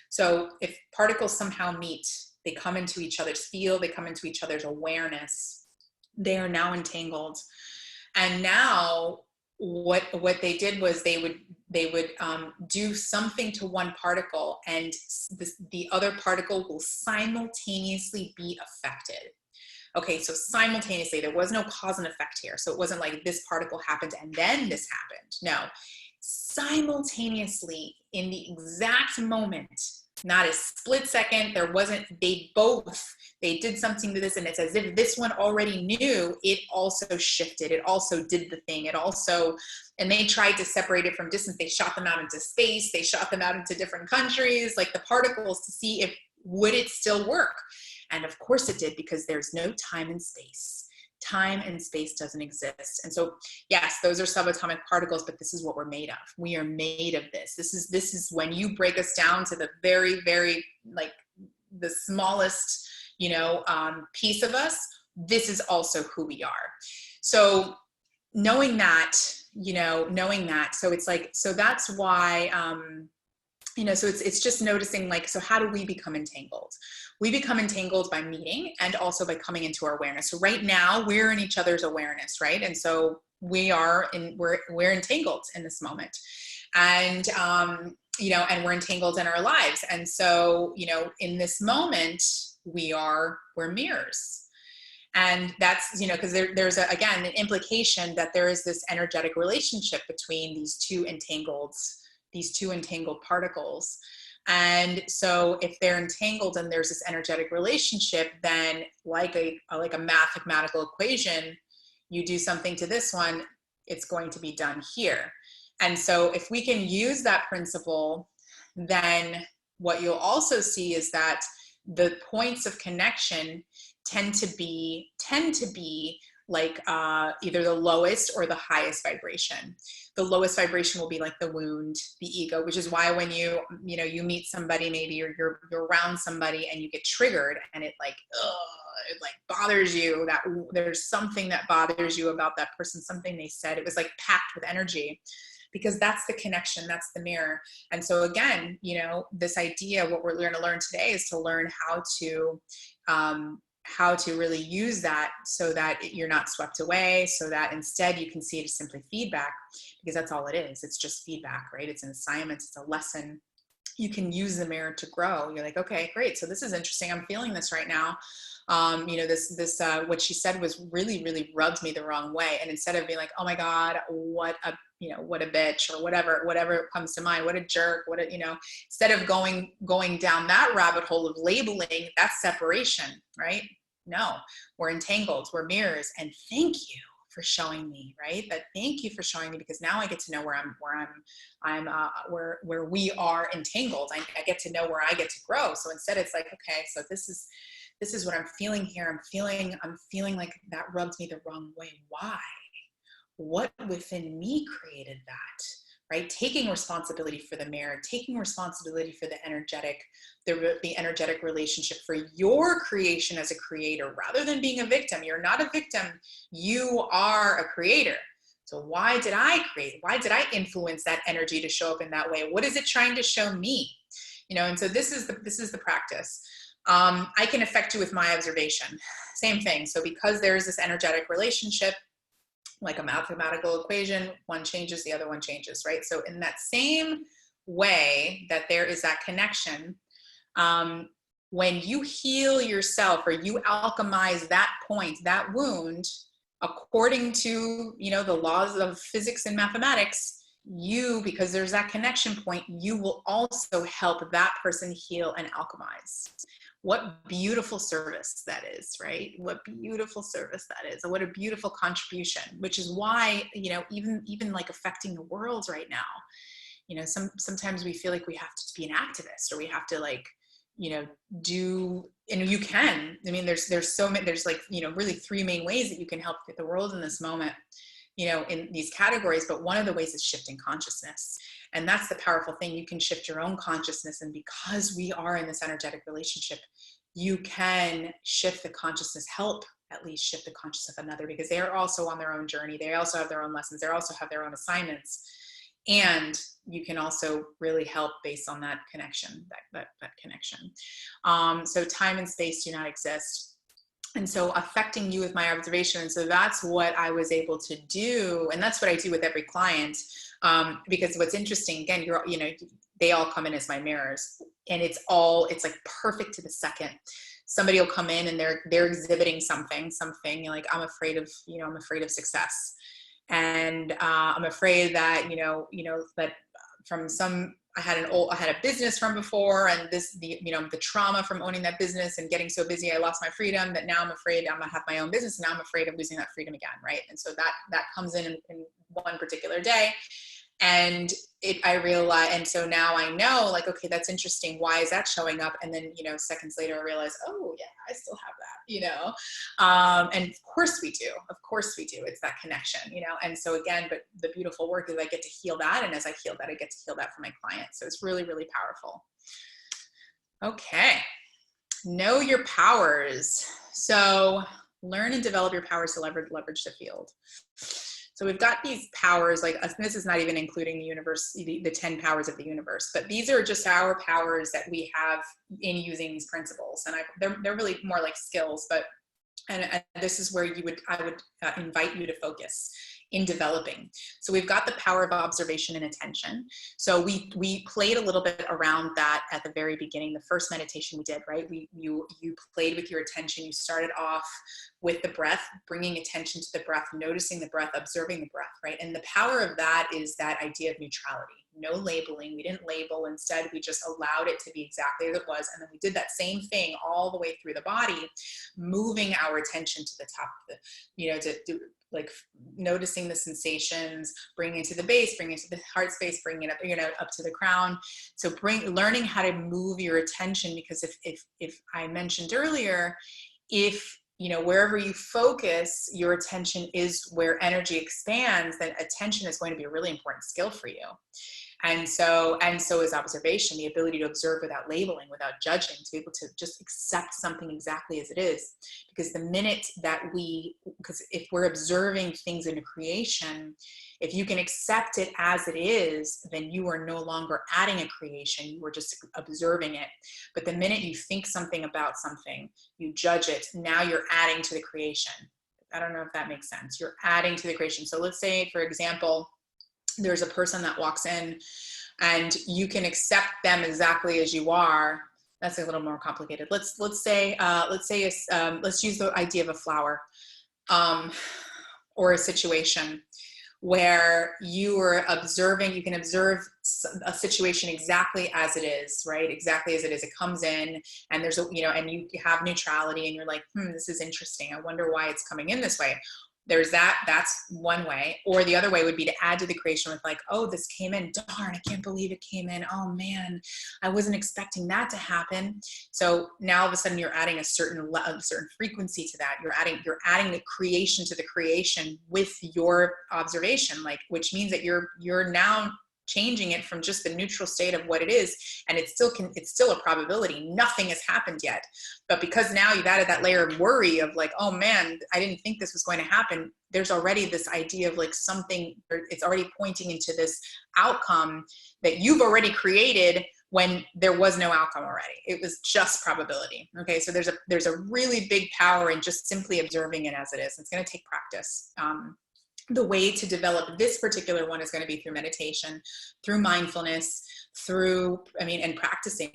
So if particles somehow meet, they come into each other's field, they come into each other's awareness, they are now entangled. And now what they did was they would do something to one particle, and the other particle will simultaneously be affected. Okay, so simultaneously, there was no cause and effect here. So it wasn't like this particle happened and then this happened. No, simultaneously, in the exact moment, not a split second, they did something to this, and it's as if this one already knew, it also shifted, it also did the thing, and they tried to separate it from distance. They shot them out into space, they shot them out into different countries, like the particles, to see if would it still work. And of course it did, because there's no time and space. Time and space doesn't exist. And so, yes, those are subatomic particles, but this is what we're made of. We are made of this. This is when you break us down to the very, very, like, the smallest, piece of us, this is also who we are. So knowing that, so it's like, so that's why, so it's just noticing, like, so how do we become entangled? We become entangled by meeting and also by coming into our awareness. So right now we're in each other's awareness, right? And so we're entangled in this moment. And, and we're entangled in our lives. And so, in this moment, we're mirrors. And that's, because there's again, an implication that there is this energetic relationship between these two entangled particles. And so if they're entangled and there's this energetic relationship, then like a mathematical equation, you do something to this one, it's going to be done here. And so if we can use that principle, then what you'll also see is that the points of connection tend to be like either the lowest or the highest vibration. The lowest vibration will be like the wound, the ego, which is why when you meet somebody, maybe you're around somebody and you get triggered and it like bothers you, that there's something that bothers you about that person, something they said, it was like packed with energy, because that's the connection, that's the mirror. And so again, this idea, what we're going to learn today is to learn how to really use that so that you're not swept away, so that instead you can see it as simply feedback, because that's all it is. It's just feedback, right? It's an assignment, it's a lesson. You can use the mirror to grow. You're like, okay, great. So this is interesting. I'm feeling this right now. This what she said was really, really rubbed me the wrong way. And instead of being like, oh my God, what a bitch, or whatever comes to mind, what a jerk, instead of going down that rabbit hole of labeling, that's separation, right? No, we're entangled, we're mirrors. And thank you for showing me, right? Thank you for showing me, because now I get to know where we are entangled. I get to know where I get to grow. So instead it's like, okay, so this is what I'm feeling here. I'm feeling like that rubbed me the wrong way. Why? What within me created that, right? Taking responsibility for the mirror, taking responsibility for the energetic relationship, for your creation as a creator, rather than being a victim. You're not a victim. You are a creator. So why did I create? Why did I influence that energy to show up in that way? What is it trying to show me? And so this is the practice. I can affect you with my observation. Same thing. So because there is this energetic relationship, like a mathematical equation, one changes, the other one changes, right? So in that same way that there is that connection, when you heal yourself or you alchemize that point, that wound, according to, the laws of physics and mathematics, because there's that connection point, you will also help that person heal and alchemize. What beautiful service that is, right? What beautiful service that is. And what a beautiful contribution, which is why, even like affecting the world right now, sometimes we feel like we have to be an activist, or we have to do, and you can, there's so many, there's really three main ways that you can help the world in this moment, in these categories. But one of the ways is shifting consciousness. And that's the powerful thing. You can shift your own consciousness. And because we are in this energetic relationship, you can shift the consciousness, help at least shift the consciousness of another, because they are also on their own journey. They also have their own lessons. They also have their own assignments. And you can also really help based on that connection, that connection. So time and space do not exist. And so affecting you with my observation. And so that's what I was able to do. And that's what I do with every client. Because what's interesting, again, they all come in as my mirrors, and it's like perfect to the second. Somebody will come in and they're exhibiting something, like, I'm afraid of success. And I'm afraid that, that from I had a business from before, and the trauma from owning that business and getting so busy, I lost my freedom, that now I'm afraid I'm gonna have my own business, and now I'm afraid of losing that freedom again, right? And so that comes in one particular day, and I realize, and so now I know, like, okay, that's interesting. Why is that showing up? And then, seconds later I realize, oh yeah, I still have that, and of course we do. It's that connection, and so again, but the beautiful work is I get to heal that. And as I heal that, I get to heal that for my clients. So it's really, really powerful. Okay. Know your powers. So learn and develop your powers to leverage the field. So we've got these powers, like this is not even including the universe, the 10 powers of the universe, but these are just our powers that we have in using these principles. And they're really more like skills, but and this is where I would invite you to focus in developing. So we've got the power of observation and attention. So we played a little bit around that at the very beginning, the first meditation we did, right? You played with your attention. You started off with the breath, bringing attention to the breath, noticing the breath, observing the breath, right? And the power of that is that idea of neutrality. No labeling. We didn't label. Instead, we just allowed it to be exactly as it was. And then we did that same thing all the way through the body, moving our attention to the top of the, to like noticing the sensations, bringing it to the base, bringing it to the heart space, bringing it up, up to the crown. So learning how to move your attention, because if I mentioned earlier, if wherever you focus, your attention is where energy expands, then attention is going to be a really important skill for you. And so is observation, the ability to observe without labeling, without judging, to be able to just accept something exactly as it is. Because the minute that because if we're observing things in a creation, if you can accept it as it is, then you are no longer adding a creation, you are just observing it. But the minute you think something about something, you judge it, now you're adding to the creation. I don't know if that makes sense. You're adding to the creation. So let's say, for example, there's a person that walks in and you can accept them exactly as you are. That's a little more complicated. Let's use the idea of a flower, or a situation where you are observing, you can observe a situation exactly as it is, right? Exactly as it is. It comes in and there's and you have neutrality and you're like, this is interesting. I wonder why it's coming in this way. There's that's one way. Or the other way would be to add to the creation with like, oh, this came in, darn, I can't believe it came in. Oh man, I wasn't expecting that to happen. So now all of a sudden you're adding a certain frequency to that. You're adding the creation to the creation with your observation, like, which means that you're now changing it from just the neutral state of what it is. And it's still a probability. Nothing has happened yet. But because now you've added that layer of worry of like, oh man, I didn't think this was going to happen. There's already this idea of like something, it's already pointing into this outcome that you've already created when there was no outcome already. It was just probability. Okay. So there's a really big power in just simply observing it as it is. It's going to take practice. The way to develop this particular one is going to be through meditation, through mindfulness, and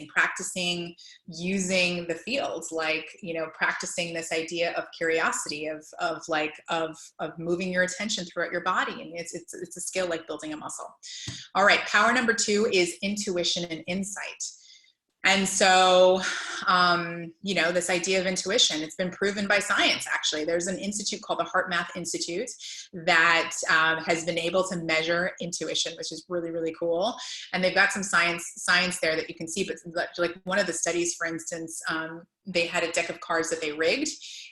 practicing using the fields, like, practicing this idea of curiosity, of moving your attention throughout your body. And it's a skill like building a muscle. All right. Power number 2 is intuition and insight. And so, this idea of intuition, it's been proven by science, actually. There's an institute called the Heart Math Institute that has been able to measure intuition, which is really, really cool. And they've got some science there that you can see. But like one of the studies, for instance, they had a deck of cards that they rigged,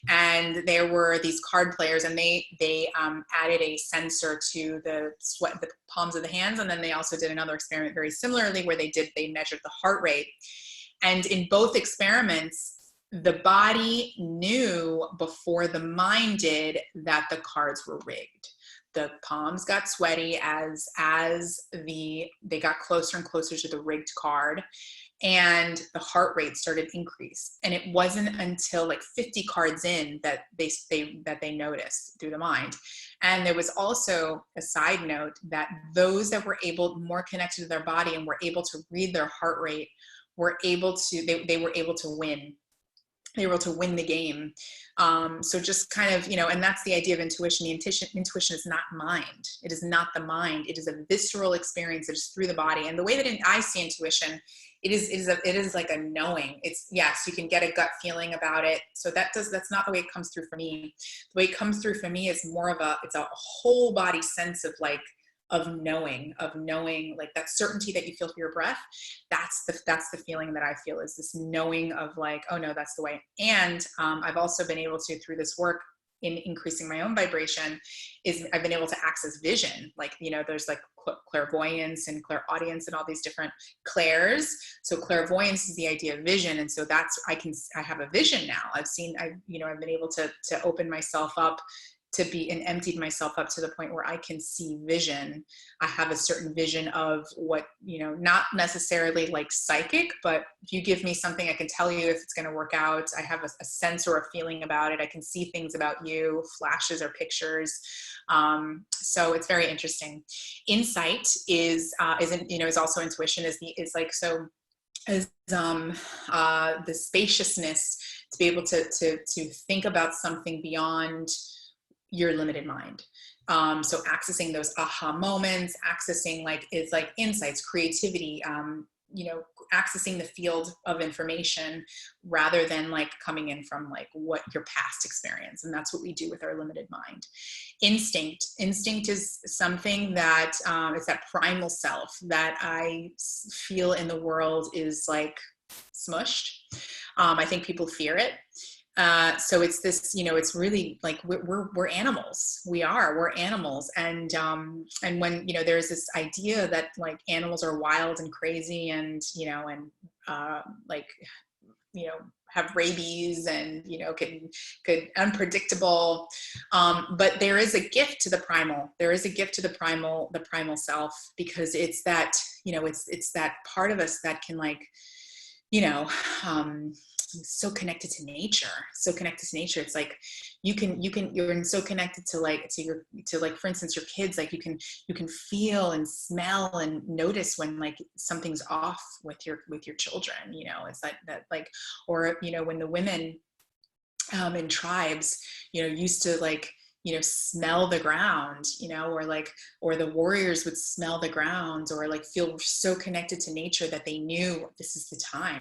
and there were these card players, and they added a sensor to the palms of the hands. And then they also did another experiment very similarly where they measured the heart rate. And in both experiments, the body knew before the mind did that the cards were rigged. The palms got sweaty as they got closer and closer to the rigged card, and the heart rate started increase. And it wasn't until like 50 cards in that they noticed through the mind. And there was also a side note that those that were more connected to their body and were able to read their heart rate they were able to win. They were able to win the game. So just kind of, and that's the idea of intuition. The intuition is not mind. It is not the mind. It is a visceral experience that is through the body. And the way that I see intuition, it is like a knowing. It's, yes, you can get a gut feeling about it. So that's not the way it comes through for me. The way it comes through for me is more of it's a whole body sense of knowing, like that certainty that you feel for your breath. That's the feeling that I feel, is this knowing of like, oh no, that's the way. And I've also been able to, through this work, in increasing my own vibration is I've been able to access vision. Like, you know, there's like clairvoyance and clairaudience and all these different clairs. So clairvoyance is the idea of vision. And so that's, I have a vision now. I've been able to open myself up to be, and emptied myself up to the point where I can see vision. I have a certain vision of what, you know, not necessarily like psychic, but if you give me something, I can tell you if it's going to work out. I have a sense or a feeling about it. I can see things about you, flashes or pictures. So it's very interesting. Insight is also intuition, is the spaciousness to be able to think about something beyond your limited mind. So accessing those aha moments, accessing insights, creativity, accessing the field of information rather than like coming in from like what your past experience. And that's what we do with our limited mind. Instinct is something that it's that primal self that I feel in the world is like smushed. I think people fear it. So it's this, it's really like we're animals. We're animals. And when, there's this idea that like animals are wild and crazy and, have rabies and, could unpredictable. But there is a gift to the primal. There is a gift to the primal self, because it's that, it's that part of us that can like, so connected to nature. It's like you're so connected to for instance, your kids, like you can feel and smell and notice when like something's off with your children, it's like that, like, or, when the women in tribes, used to like, smell the ground, or the warriors would smell the ground, or like feel so connected to nature that they knew this is the time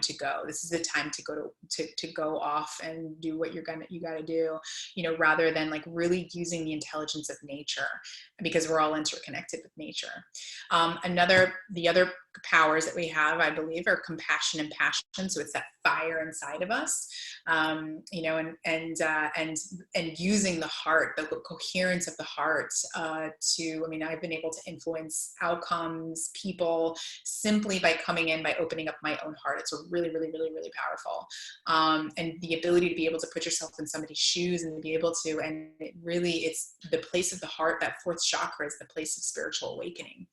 to go. This is the time to go off and do what you got to do, rather than like really using the intelligence of nature, because we're all interconnected with nature. The other powers that we have, I believe, are compassion and passion. So it's that fire inside of us, and using the heart, the coherence of the heart, I've been able to influence outcomes, people, simply by coming in, by opening up my own heart. It's really, really, really, really powerful. And the ability to be able to put yourself in somebody's shoes and to be able to, and it's the place of the heart, that fourth chakra is the place of spiritual awakening.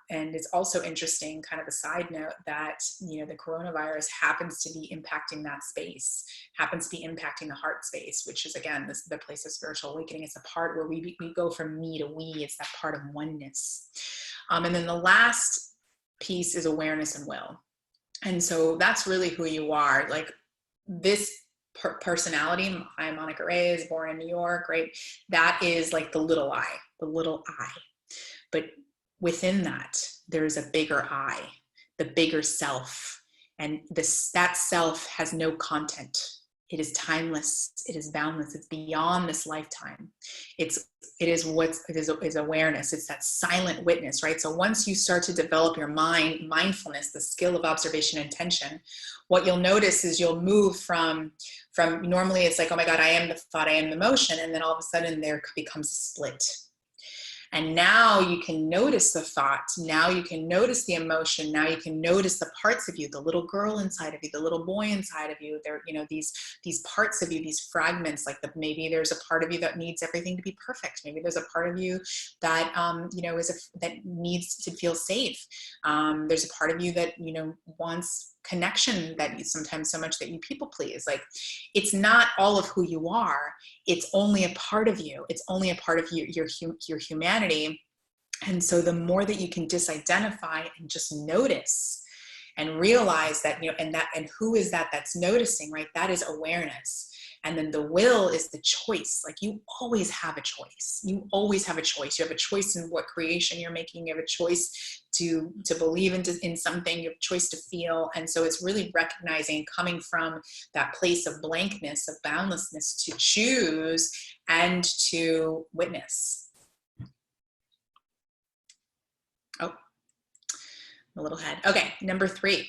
And it's also interesting, kind of a side note, that, the coronavirus happens to be impacting that space, happens to be impacting the heart space, which is, again, the place of spiritual awakening. It's a part where we go from me to we. It's that part of oneness. And then the last piece is awareness and will. And so that's really who you are. Like this personality, I'm Monica Reyes, born in New York, right? That is like the little I. But within that, there's a bigger I, the bigger self. And that self has no content. It is timeless. It is boundless. It's beyond this lifetime. It is awareness. It's that silent witness, right? So once you start to develop your mindfulness, the skill of observation and attention, what you'll notice is you'll move from normally it's like, oh my God, I am the thought, I am the emotion. And then all of a sudden there becomes a split. And now you can notice the thoughts. Now you can notice the emotion. Now you can notice the parts of you, the little girl inside of you, the little boy inside of you. There, these parts of you, these fragments, like maybe there's a part of you that needs everything to be perfect. Maybe there's a part of you that, that needs to feel safe. There's a part of you that, wants connection, that you sometimes so much that you people please. Like, it's not all of who you are. It's only a part of you. It's only a part of your humanity. And so the more that you can disidentify and just notice and realize that, and who is that's noticing, right? That is awareness. And then the will is the choice. Like, you always have a choice. You always have a choice. You have a choice in what creation you're making. You have a choice to believe in something. You have a choice to feel. And so it's really recognizing, coming from that place of blankness, of boundlessness, to choose and to witness. Oh, a little head. Okay, number 3,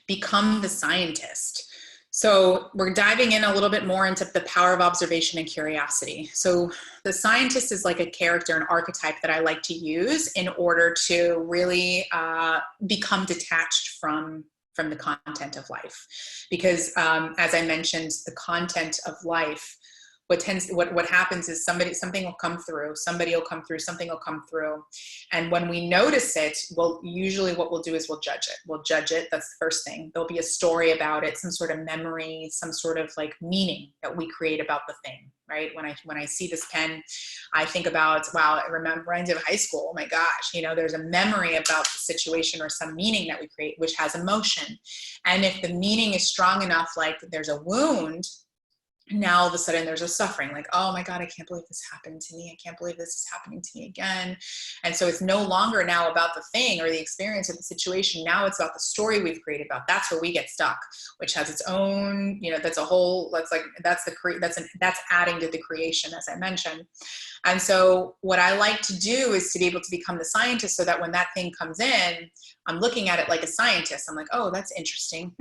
become the scientist. So we're diving in a little bit more into the power of observation and curiosity. So the scientist is like a character, an archetype that I like to use in order to really become detached from the content of life. Because as I mentioned, the content of life, what happens is something will come through, something will come through. And when we notice it, well, usually what we'll do is we'll judge it. That's the first thing. There'll be a story about it, some sort of memory, some sort of like meaning that we create about the thing, right? When I see this pen, I think about, wow, I remember I did high school. Oh my gosh, there's a memory about the situation or some meaning that we create, which has emotion. And if the meaning is strong enough, like there's a wound, now all of a sudden there's a suffering, like, oh my God, I can't believe this happened to me. I can't believe this is happening to me again. And so it's no longer now about the thing or the experience or the situation. Now it's about the story we've created about. That's where we get stuck, which has its own, that's a whole, that's adding to the creation, as I mentioned. And so what I like to do is to be able to become the scientist so that when that thing comes in, I'm looking at it like a scientist. I'm like, oh, that's interesting.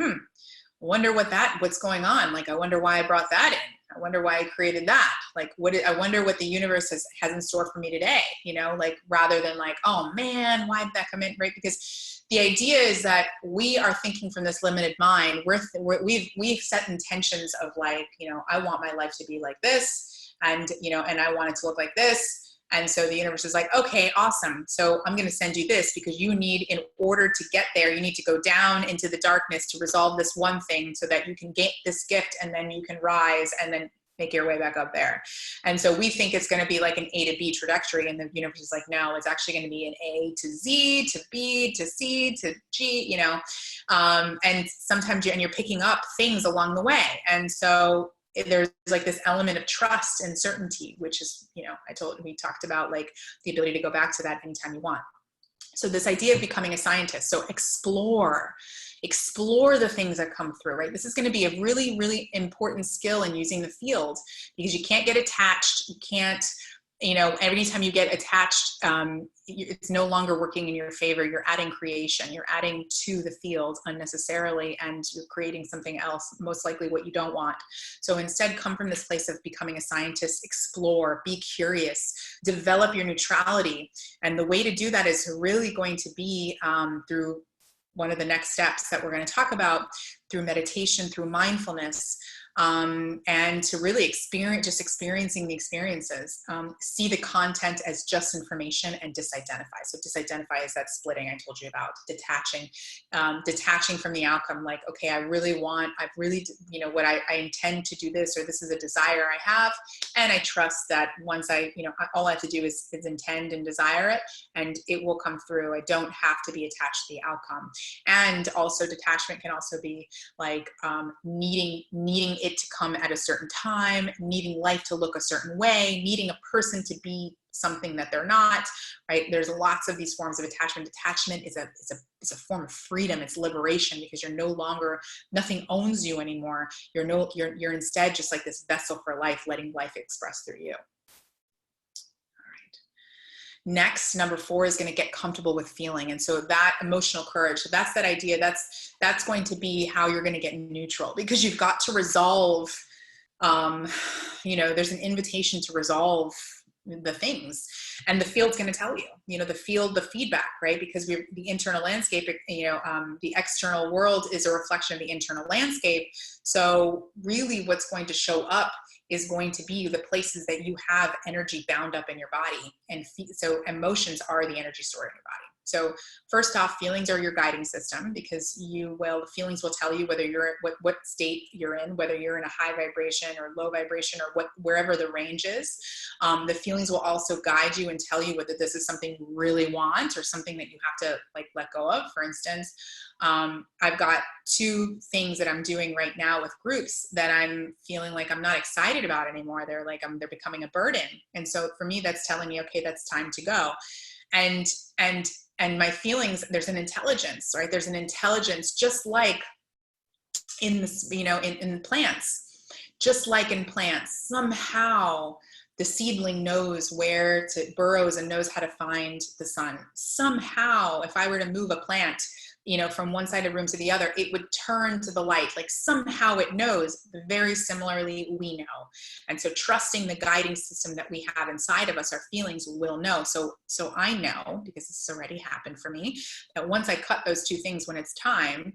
Wonder what's going on. Like, I wonder why I brought that in. I wonder why I created that. Like, I wonder what the universe has in store for me today, like, rather than like, oh man, why did that come in? Right. Because the idea is that we are thinking from this limited mind. We've set intentions of like, I want my life to be like this, and, and I want it to look like this. And so the universe is like, okay, awesome. So I'm going to send you this because you need, in order to get there, you need to go down into the darkness to resolve this one thing so that you can get this gift, and then you can rise and then make your way back up there. And so we think it's going to be like an A to B trajectory, and the universe is like, no, it's actually going to be an A to Z to B to C to G, and sometimes you're picking up things along the way. And so there's like this element of trust and certainty, which is, we talked about like the ability to go back to that anytime you want. So this idea of becoming a scientist, so explore the things that come through, right? This is going to be a really, really important skill in using the field, because you can't get attached. You can't, every time you get attached, it's no longer working in your favor. You're adding creation, you're adding to the field unnecessarily, and you're creating something else, most likely what you don't want. So instead, come from this place of becoming a scientist, explore, be curious, develop your neutrality. And the way to do that is really going to be through one of the next steps that we're going to talk about, through meditation, through mindfulness, and to really experiencing the experiences. See the content as just information, and disidentify. So disidentify is that splitting I told you about, detaching from the outcome. Like, okay, what I intend to do this, or this is a desire I have, and I trust that once all I have to do is intend and desire it, and it will come through. I don't have to be attached to the outcome. And also detachment can also be like needing it to come at a certain time, needing life to look a certain way, needing a person to be something that they're not, right? There's lots of these forms of attachment. Attachment is a form of freedom. It's liberation, because nothing owns you anymore. You're instead just like this vessel for life, letting life express through you. Next, number 4 is going to get comfortable with feeling. And so that emotional courage, so that's that idea, that's going to be how you're going to get neutral, because you've got to resolve, there's an invitation to resolve the things, and the field's going to tell you, the feedback, right? Because the internal landscape, the external world is a reflection of the internal landscape. So really what's going to show up is going to be the places that you have energy bound up in your body. And so emotions are the energy stored in your body. So first off, feelings are your guiding system, because the feelings will tell you whether you're what state you're in, whether you're in a high vibration or low vibration, or wherever the range is. The feelings will also guide you and tell you whether this is something you really want or something that you have to like let go of. For instance, I've got 2 things that I'm doing right now with groups that I'm feeling like I'm not excited about anymore. They're they're becoming a burden. And so for me, that's telling me, okay, that's time to go. And my feelings, there's an intelligence, right? There's an intelligence, just like in this, in plants, somehow the seedling knows where to burrows and knows how to find the sun. Somehow, if I were to move a plant, you know, from one side of the room to the other, it would turn to the light. Like somehow it knows. Very similarly, we know. And so trusting the guiding system that we have inside of us, our feelings will know. So I know, because this has already happened for me, that once I cut those two things when it's time,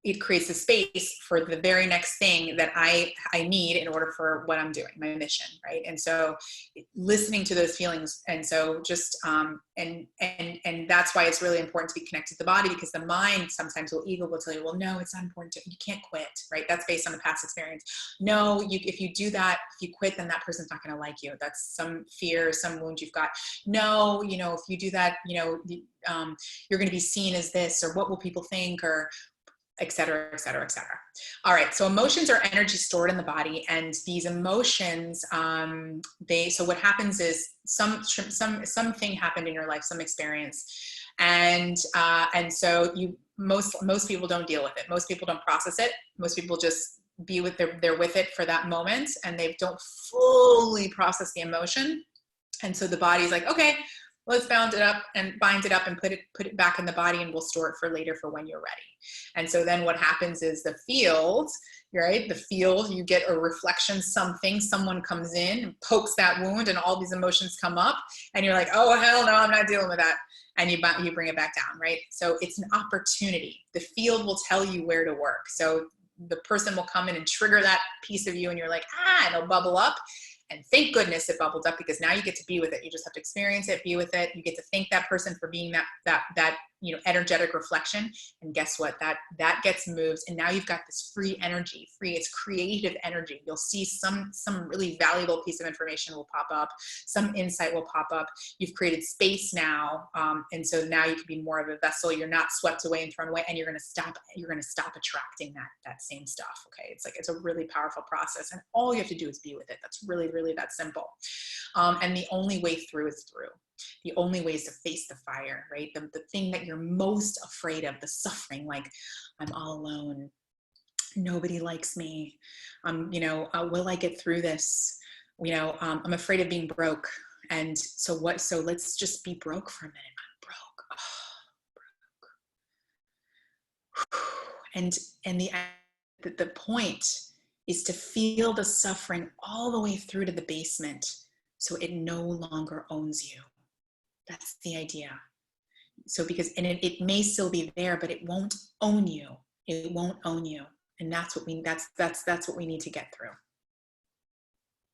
it creates a space for the very next thing that I need in order for what I'm doing, my mission, right? And so listening to those feelings. And so just, and that's why it's really important to be connected to the body, because the mind sometimes ego will tell you, well, no, it's not important you can't quit, right? That's based on the past experience. No, if you do that, if you quit, then that person's not going to like you. That's some fear, some wound you've got. No, you know, if you do that, you know, you're going to be seen as this, or what will people think, or et cetera, et cetera, et cetera. All right. So emotions are energy stored in the body, and these emotions, so what happens is something happened in your life, some experience. And so most people don't deal with it. Most people don't process it. Most people just they're with it for that moment, and they don't fully process the emotion. And so the body's like, okay, let's bind it up and put it back in the body, and we'll store it for later for when you're ready. And so then what happens is the field, right? The field, you get a reflection, someone comes in and pokes that wound, and all these emotions come up, and you're like, oh, hell no, I'm not dealing with that. And you bring it back down, right? So it's an opportunity. The field will tell you where to work. So the person will come in and trigger that piece of you, and you're like, and it'll bubble up. And thank goodness it bubbled up, because now you get to be with it. You just have to experience it, be with it. You get to thank that person for being that you know, energetic reflection. And guess what? That gets moved. And now you've got this free energy, it's creative energy. You'll see some really valuable piece of information will pop up. Some insight will pop up. You've created space now. And so now you can be more of a vessel. You're not swept away and thrown away, and you're going to stop attracting that same stuff. Okay. It's a really powerful process, and all you have to do is be with it. That's really, really that simple. And the only way through is through. The only way is to face the fire, right? The thing that you're most afraid of, the suffering, like I'm all alone, nobody likes me, you know, will I get through this? You know, I'm afraid of being broke. And so let's just be broke for a minute. I'm broke. Oh, broke. And the point is to feel the suffering all the way through to the basement, so it no longer owns you. That's the idea. So it may still be there, but it won't own you. It won't own you. And that's what we need to get through.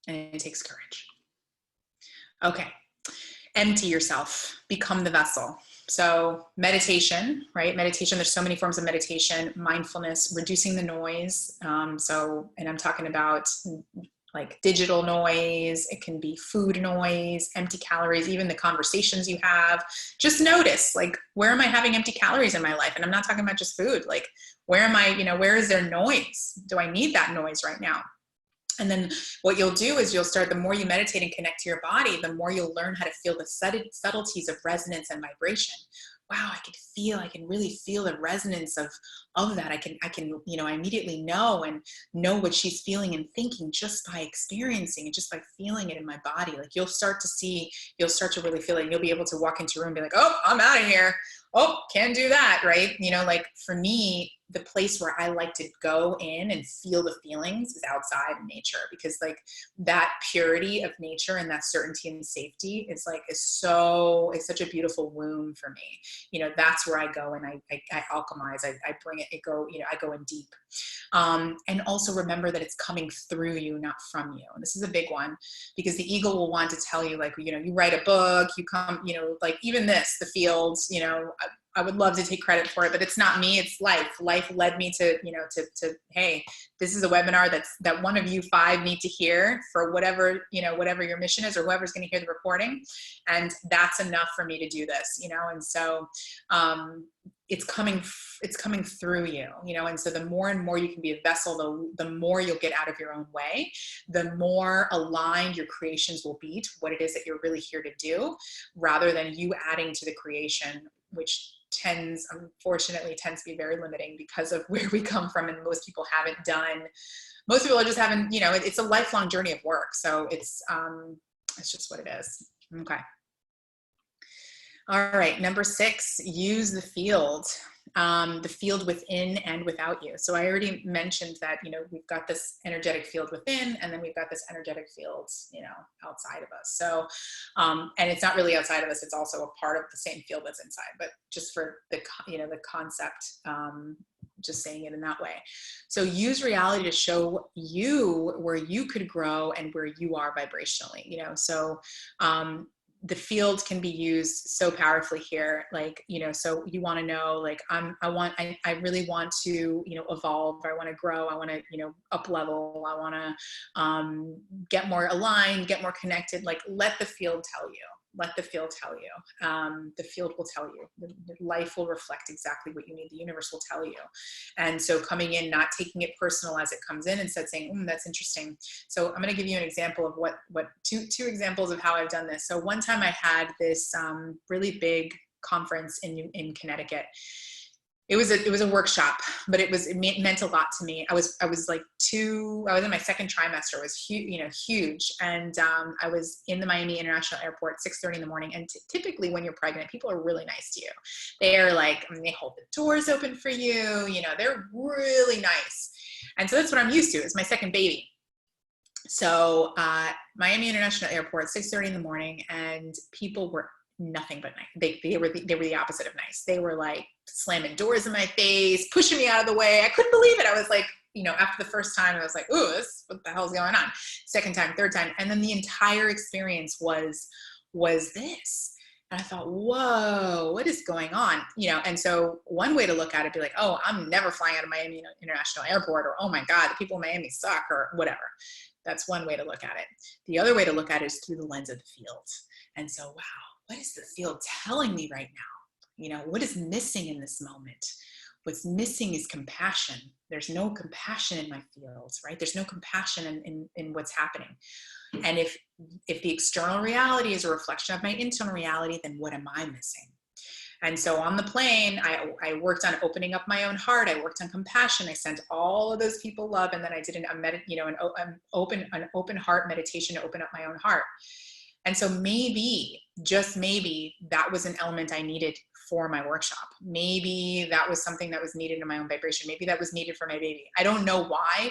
And it takes courage. Okay. Empty yourself, become the vessel. So meditation, right? Meditation, there's so many forms of meditation, mindfulness, reducing the noise. And I'm talking about like digital noise, it can be food noise, empty calories, even the conversations you have. Just notice, like, where am I having empty calories in my life? And I'm not talking about just food. Like, where am I, you know, where is there noise? Do I need that noise right now? And then what you'll do is the more you meditate and connect to your body, the more you'll learn how to feel the subtleties of resonance and vibration. Wow, I can really feel the resonance of that. I can, you know, I immediately know what she's feeling and thinking just by experiencing it, just by feeling it in my body. Like you'll start to really feel it. And you'll be able to walk into a room and be like, oh, I'm out of here. Oh, can't do that, right? You know, like for me, the place where I like to go in and feel the feelings is outside in nature, because like that purity of nature and that certainty and safety is such a beautiful womb for me. You know, that's where I go and I alchemize, I bring it, I go in deep. And also remember that it's coming through you, not from you. And this is a big one, because the ego will want to tell you, like, you know, you write a book, you come, you know, like even this, the fields, you know, I would love to take credit for it, but it's not me, it's life. Life led me to, you know, to, hey, this is a webinar that one of you 5 need to hear for whatever, you know, whatever your mission is, or whoever's going to hear the recording. And that's enough for me to do this, you know? And so, it's coming through you, you know? And so the more and more you can be a vessel, the more you'll get out of your own way, the more aligned your creations will be to what it is that you're really here to do, rather than you adding to the creation, which unfortunately tends to be very limiting because of where we come from, and most people just haven't, you know, it's a lifelong journey of work. So it's just what it is. Okay. All right, number 6, use the field within and without you. So I already mentioned that, you know, we've got this energetic field within, and then we've got this energetic field, you know, outside of us. So, and it's not really outside of us, it's also a part of the same field that's inside, but just for the, you know, the concept, just saying it in that way. So use reality to show you where you could grow and where you are vibrationally, you know. So, the field can be used so powerfully here. Like, you know, so you want to know, like, I really want to, you know, evolve. I want to grow. I want to, you know, up level. I want to get more aligned, get more connected. Like, let the field tell you. Let the field tell you. The field will tell you. The life will reflect exactly what you need. The universe will tell you. And so coming in, not taking it personal as it comes in, instead saying, that's interesting. So I'm going to give you an example of two examples of how I've done this. So one time I had this really big conference in Connecticut. It was a workshop, but it meant a lot to me. I was in my second trimester. It was huge. And I was in the Miami International Airport, 6:30 in the morning. And typically when you're pregnant, people are really nice to you. They're like, they hold the doors open for you. You know, they're really nice. And so that's what I'm used to. It's my second baby. So Miami International Airport, 6:30 in the morning, and people were nothing but nice. They were the opposite of nice. They were like slamming doors in my face, pushing me out of the way. I couldn't believe it. I was like, you know, after the first time, I was like, ooh, what the hell's going on? Second time, third time. And then the entire experience was this. And I thought, whoa, what is going on? You know, and so one way to look at it, be like, oh, I'm never flying out of Miami International Airport, or, oh my God, the people in Miami suck, or whatever. That's one way to look at it. The other way to look at it is through the lens of the field. And so, wow, what is the field telling me right now? You know, what is missing in this moment? What's missing is compassion. There's no compassion in my fields, right? There's no compassion in what's happening. And if the external reality is a reflection of my internal reality, then what am I missing? And so on the plane, I worked on opening up my own heart. I worked on compassion. I sent all of those people love. And then I did an open heart meditation to open up my own heart. And so maybe, just maybe, that was an element I needed for my workshop. Maybe that was something that was needed in my own vibration. Maybe that was needed for my baby. I don't know why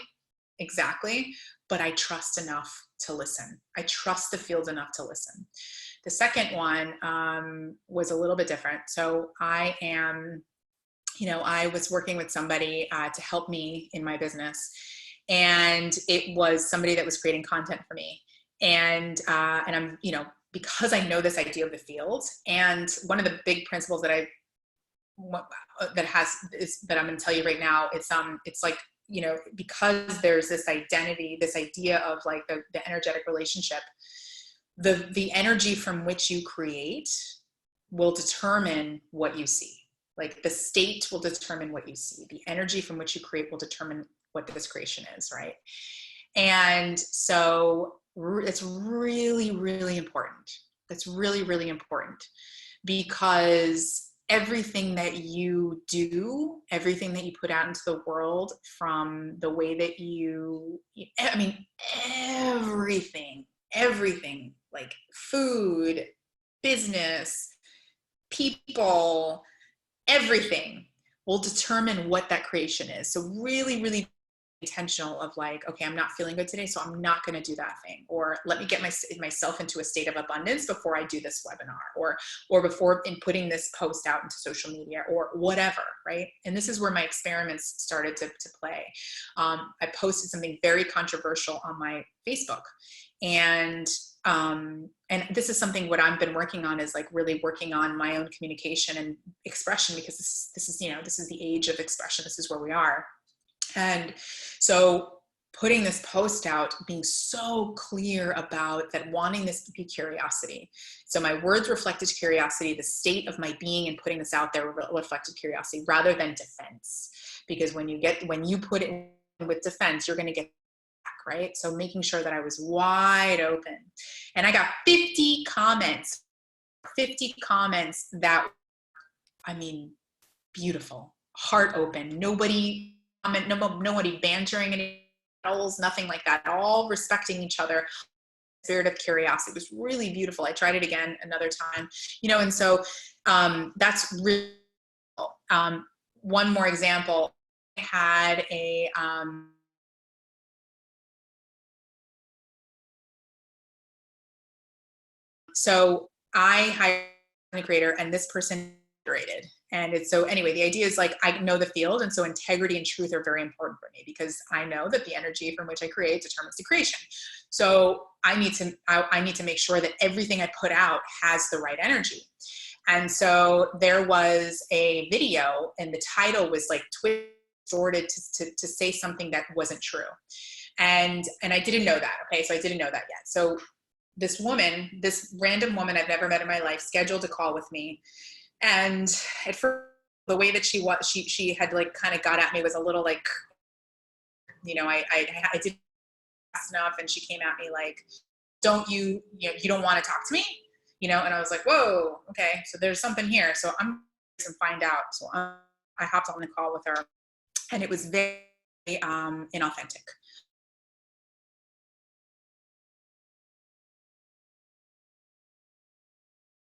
exactly, but I trust enough to listen. I trust the field enough to listen. The second one was a little bit different. So I was working with somebody to help me in my business. And it was somebody that was creating content for me. And I'm, you know, because I know this idea of the field, and one of the big principles that I'm going to tell you right now, it's like, you know, because there's this identity, this idea of like the energetic relationship, the energy from which you create will determine what you see. Like the state will determine what you see. The energy from which you create will determine what this creation is, right? And so it's really, really important. That's really, really important, because everything that you do, everything that you put out into the world, from the way that everything, like food, business, people, everything will determine what that creation is. So really, really intentional of like, okay, I'm not feeling good today, so I'm not going to do that thing, or let me get myself into a state of abundance before I do this webinar, or before in putting this post out into social media, or whatever, right? And this is where my experiments started to play. I posted something very controversial on my Facebook, and this is something what I've been working on, is like really working on my own communication and expression, because this is the age of expression. This is where we are. And so putting this post out, being so clear about that, wanting this to be curiosity. So my words reflected curiosity, the state of my being and putting this out there reflected curiosity rather than defense. Because when you put it with defense, you're going to get back, right? So making sure that I was wide open. And I got 50 comments that I mean, beautiful, heart open, nobody comment, nobody bantering any battles, nothing like that, all respecting each other, spirit of curiosity. It was really beautiful. I tried it again another time, you know, and so that's really cool. One more example, I had a so I hired a creator and this person iterated. And it's so anyway, the idea is like, I know the field. And so integrity and truth are very important for me because I know that the energy from which I create determines the creation. So I need to make sure that everything I put out has the right energy. And so there was a video and the title was like distorted to say something that wasn't true. And I didn't know that. Okay. So I didn't know that yet. So this woman, this random woman I've never met in my life, scheduled a call with me. And at first, the way that she had like kind of got at me was a little like, you know, I didn't fast enough. And she came at me like, you don't want to talk to me, you know? And I was like, whoa, okay. So there's something here. So I'm going to find out. So I hopped on the call with her and it was very inauthentic.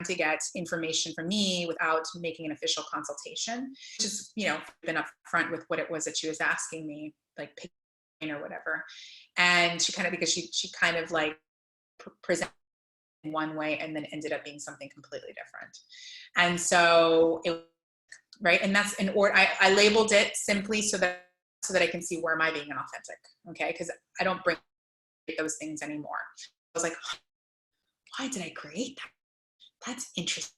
To get information from me without making an official consultation, just, you know, been upfront with what it was that she was asking me, like or whatever. And she kind of, because she kind of like presented in one way and then ended up being something completely different. And so it, right. And that's in order. I labeled it simply so that I can see where am I being inauthentic. Okay. Cause I don't bring those things anymore. I was like, why did I create that? That's interesting.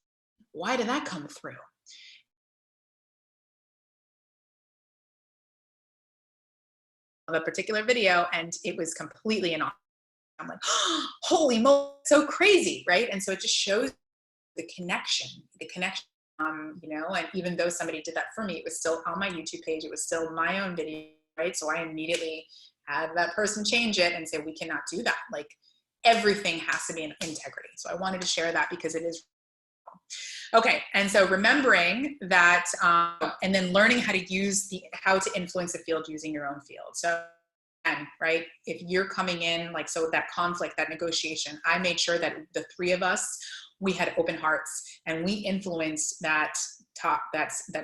Why did that come through? Of a particular video, and it was completely inauthentic. I'm like, oh, holy moly, so crazy, right? And so it just shows the connection, you know, and even though somebody did that for me, it was still on my YouTube page. It was still my own video, right? So I immediately had that person change it and say, we cannot do that. Like everything has to be in integrity. So I wanted to share that because it is. Okay. And so remembering that, and then learning how to use how to influence the field using your own field. So, right, if you're coming in, like, so that conflict, that negotiation, I made sure that the three of us, we had open hearts and we influenced that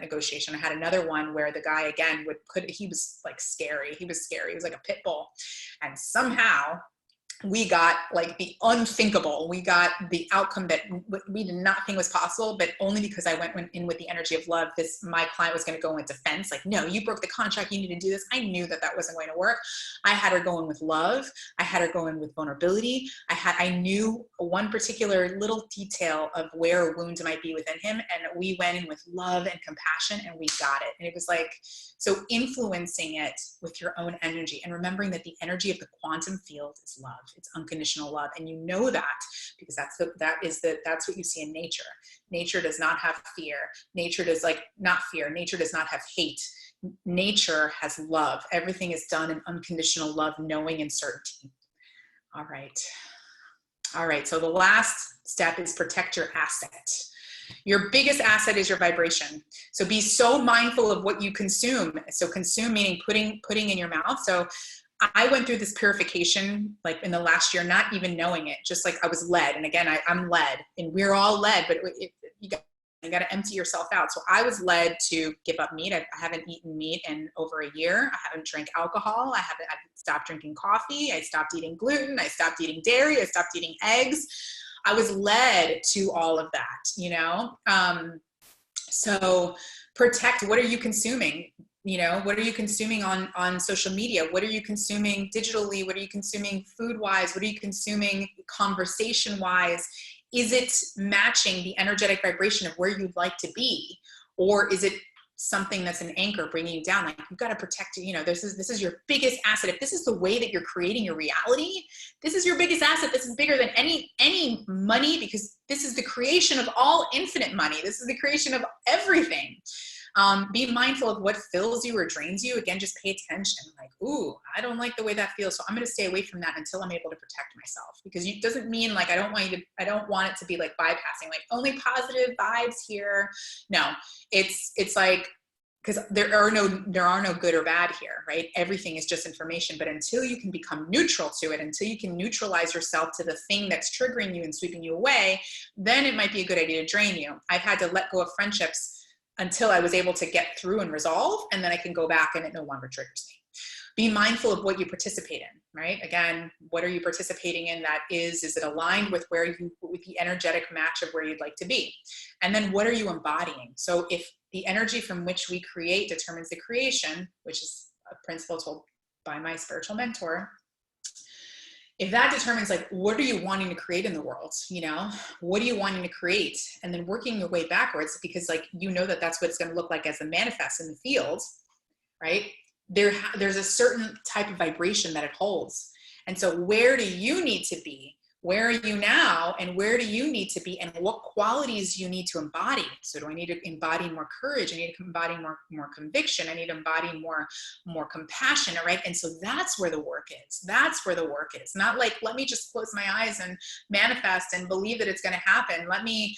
negotiation. I had another one where the guy again he was like scary. He was scary. He was like a pit bull. And somehow we got like the unthinkable. We got the outcome that we did not think was possible, but only because I went in with the energy of love. My client was going to go in defense. Like, no, you broke the contract. You need to do this. I knew that wasn't going to work. I had her go in with love. I had her go in with vulnerability. I knew one particular little detail of where a wound might be within him. And we went in with love and compassion and we got it. And it was like, so influencing it with your own energy and remembering that the energy of the quantum field is love. It's unconditional love. And you know that because that's what you see in nature. Nature does not have fear. Nature does not fear. Nature does not have hate. Nature has love. Everything is done in unconditional love, knowing and certainty. All right. All right. So the last step is protect your asset. Your biggest asset is your vibration. So be so mindful of what you consume. So consume meaning putting in your mouth. So I went through this purification like in the last year, not even knowing it, just like I was led. And again, I'm led and we're all led, but you got to empty yourself out. So I was led to give up meat. I haven't eaten meat in over a year. I haven't drank alcohol. I've stopped drinking coffee. I stopped eating gluten. I stopped eating dairy. I stopped eating eggs. I was led to all of that, you know? So protect, what are you consuming? You know, what are you consuming on social media? What are you consuming digitally? What are you consuming food-wise? What are you consuming conversation-wise? Is it matching the energetic vibration of where you'd like to be? Or is it something that's an anchor bringing you down? Like, you've got to protect it. You know, this is your biggest asset. If this is the way that you're creating your reality, this is your biggest asset. This is bigger than any money, because this is the creation of all infinite money. This is the creation of everything. Be mindful of what fills you or drains you. Again, just pay attention. Like, ooh, I don't like the way that feels, so I'm going to stay away from that until I'm able to protect myself. Because it doesn't mean like I don't want it to be like bypassing, like only positive vibes here. No, it's like, because there are no good or bad here, right? Everything is just information. But until you can become neutral to it, until you can neutralize yourself to the thing that's triggering you and sweeping you away, then it might be a good idea to drain you. I've had to let go of friendships until I was able to get through and resolve, and then I can go back and it no longer triggers me. Be mindful of what you participate in, right? Again, what are you participating in that is it aligned with with the energetic match of where you'd like to be? And then what are you embodying? So if the energy from which we create determines the creation, which is a principle told by my spiritual mentor, if that determines like, what are you wanting to create in the world? You know, what are you wanting to create? And then working your way backwards, because like, you know, that's what it's going to look like as a manifest in the field, right? There's a certain type of vibration that it holds. And so where do you need to be? Where are you now? And where do you need to be? And what qualities do you need to embody? So do I need to embody more courage? I need to embody more conviction. I need to embody more compassion, right? And so that's where the work is. That's where the work is. Not like, let me just close my eyes and manifest and believe that it's going to happen. Let me,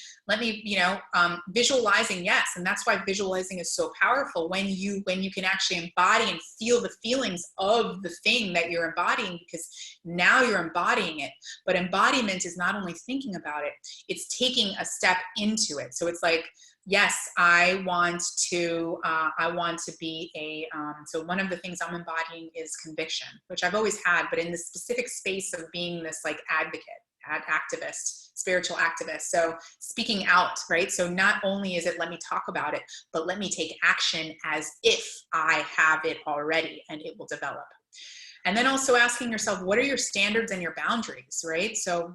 visualizing, yes. And that's why visualizing is so powerful, when you can actually embody and feel the feelings of the thing that you're embodying, because now you're embodying it. But embodiment is not only thinking about it, it's taking a step into it. So it's like, yes, I want to be so one of the things I'm embodying is conviction, which I've always had, but in the specific space of being this like activist, spiritual activist. So speaking out, right? So not only is it, let me talk about it, but let me take action as if I have it already and it will develop. And then also asking yourself, what are your standards and your boundaries, right? So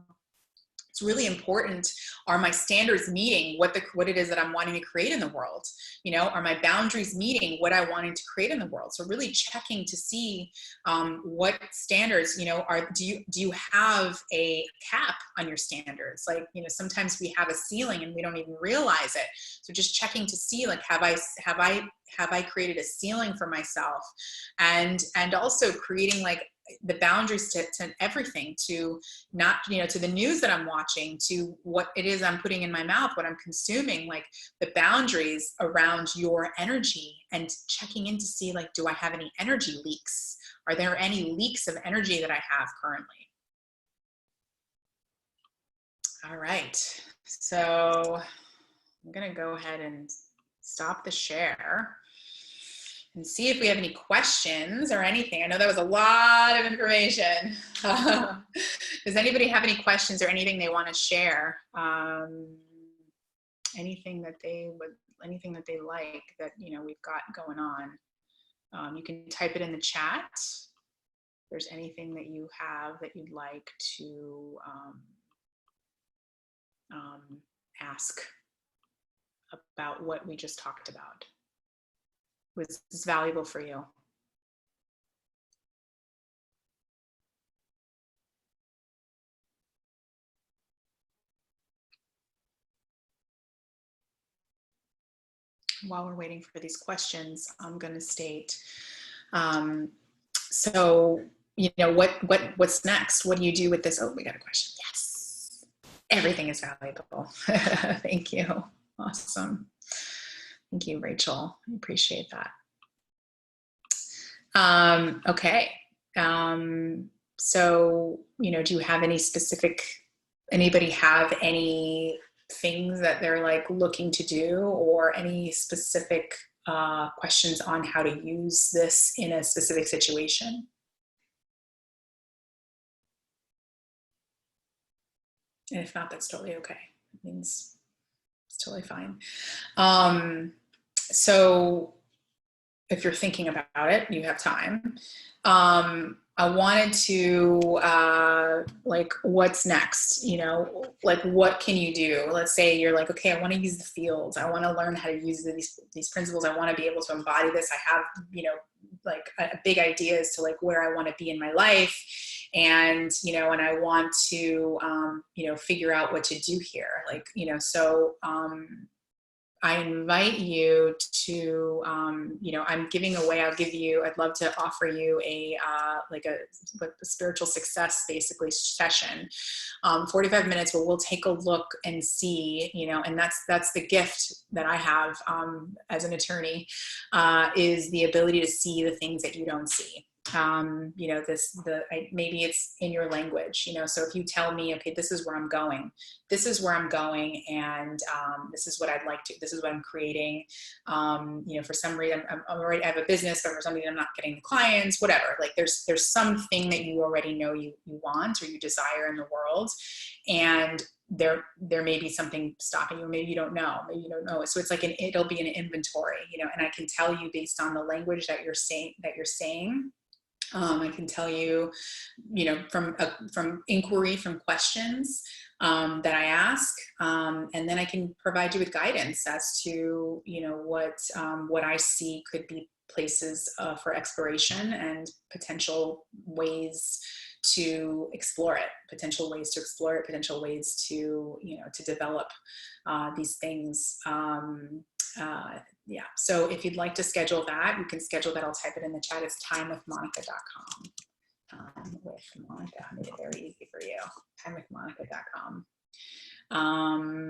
it's really important. Are my standards meeting what it is that I'm wanting to create in the world? You know, are my boundaries meeting what I wanted to create in the world? So really checking to see what standards, you know, do you have a cap on your standards? Like, you know, sometimes we have a ceiling and we don't even realize it. So just checking to see, like, have I created a ceiling for myself? And also creating like the boundaries to everything, to not, you know, to the news that I'm watching, to what it is I'm putting in my mouth, what I'm consuming, like the boundaries around your energy, and checking in to see, like, do I have any energy leaks? Are there any leaks of energy that I have currently? All right. So I'm going to go ahead and stop the share and see if we have any questions or anything. I know that was a lot of information. Does anybody have any questions or anything they want to share? Anything that they like that, you know, we've got going on. You can type it in the chat. If there's anything that you have that you'd like to ask about what we just talked about. Was this valuable for you? While we're waiting for these questions, I'm going to state, so, you know, what's next? What do you do with this? Oh, we got a question. Yes. Everything is valuable. Thank you. Awesome. Thank you, Rachel. I appreciate that. Okay. So, you know, do you have anybody have any things that they're like looking to do, or any specific questions on how to use this in a specific situation? And if not, that's totally okay. It means it's totally fine. So if you're thinking about it, you have time. I wanted to, like, what's next? You know, like, what can you do? Let's say you're like, okay, I want to use the fields. I want to learn how to use these principles. I want to be able to embody this. I have, you know, like a big idea as to like where I want to be in my life. And, you know, and I want to, you know, figure out what to do here. Like, you know, so, I invite you to, you know, I'm giving away, I'd love to offer you a, like a spiritual success, basically, session, 45 minutes where we'll take a look and see, you know, and that's the gift that I have, as an attorney, is the ability to see the things that you don't see. You know, maybe it's in your language, you know, so if you tell me, okay, this is where I'm going, and this is what I'd like to, this is what I'm creating, you know, for some reason I'm already, I have a business, but for some reason I'm not getting the clients, whatever, like there's something that you already know you want or you desire in the world, and there may be something stopping you, maybe you don't know, so it's like it'll be an inventory, you know, and I can tell you based on the language that you're saying, I can tell you, you know, from inquiry, from questions that I ask, and then I can provide you with guidance as to, you know, what I see could be places for exploration and potential ways to explore it, potential ways to, you know, to develop these things. Yeah, so if you'd like to schedule that, you can schedule that. I'll type it in the chat. It's timewithmonica.com. Time with Monica. I made it very easy for you. Timewithmonica.com.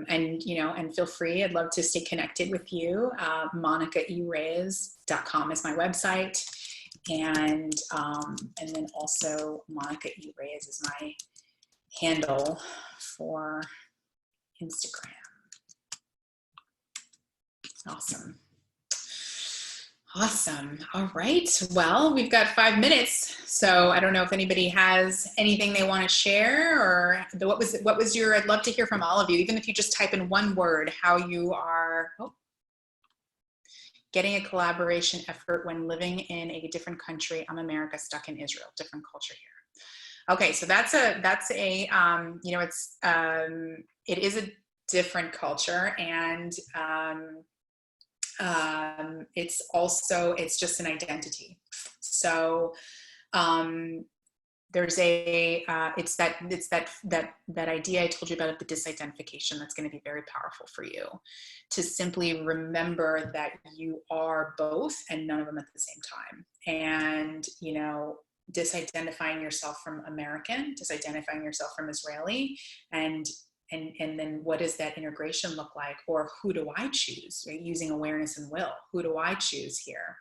And, you know, and feel free. I'd love to stay connected with you. MonicaEReyes.com is my website. And then also Monica E. Reyes is my handle for Instagram. Awesome. All right. Well, we've got 5 minutes. So I don't know if anybody has anything they want to share, or what was your, I'd love to hear from all of you, even if you just type in one word, how you are getting a collaboration effort when living in a different country. I'm America, stuck in Israel, different culture here. Okay. So that's a, you know, it is a different culture, and, it's just an identity. So there's it's that idea I told you about, the disidentification, that's going to be very powerful for you, to simply remember that you are both and none of them at the same time. And, you know, disidentifying yourself from American, disidentifying yourself from Israeli, and then what does that integration look like? Or who do I choose? Right? Using awareness and will. Who do I choose here?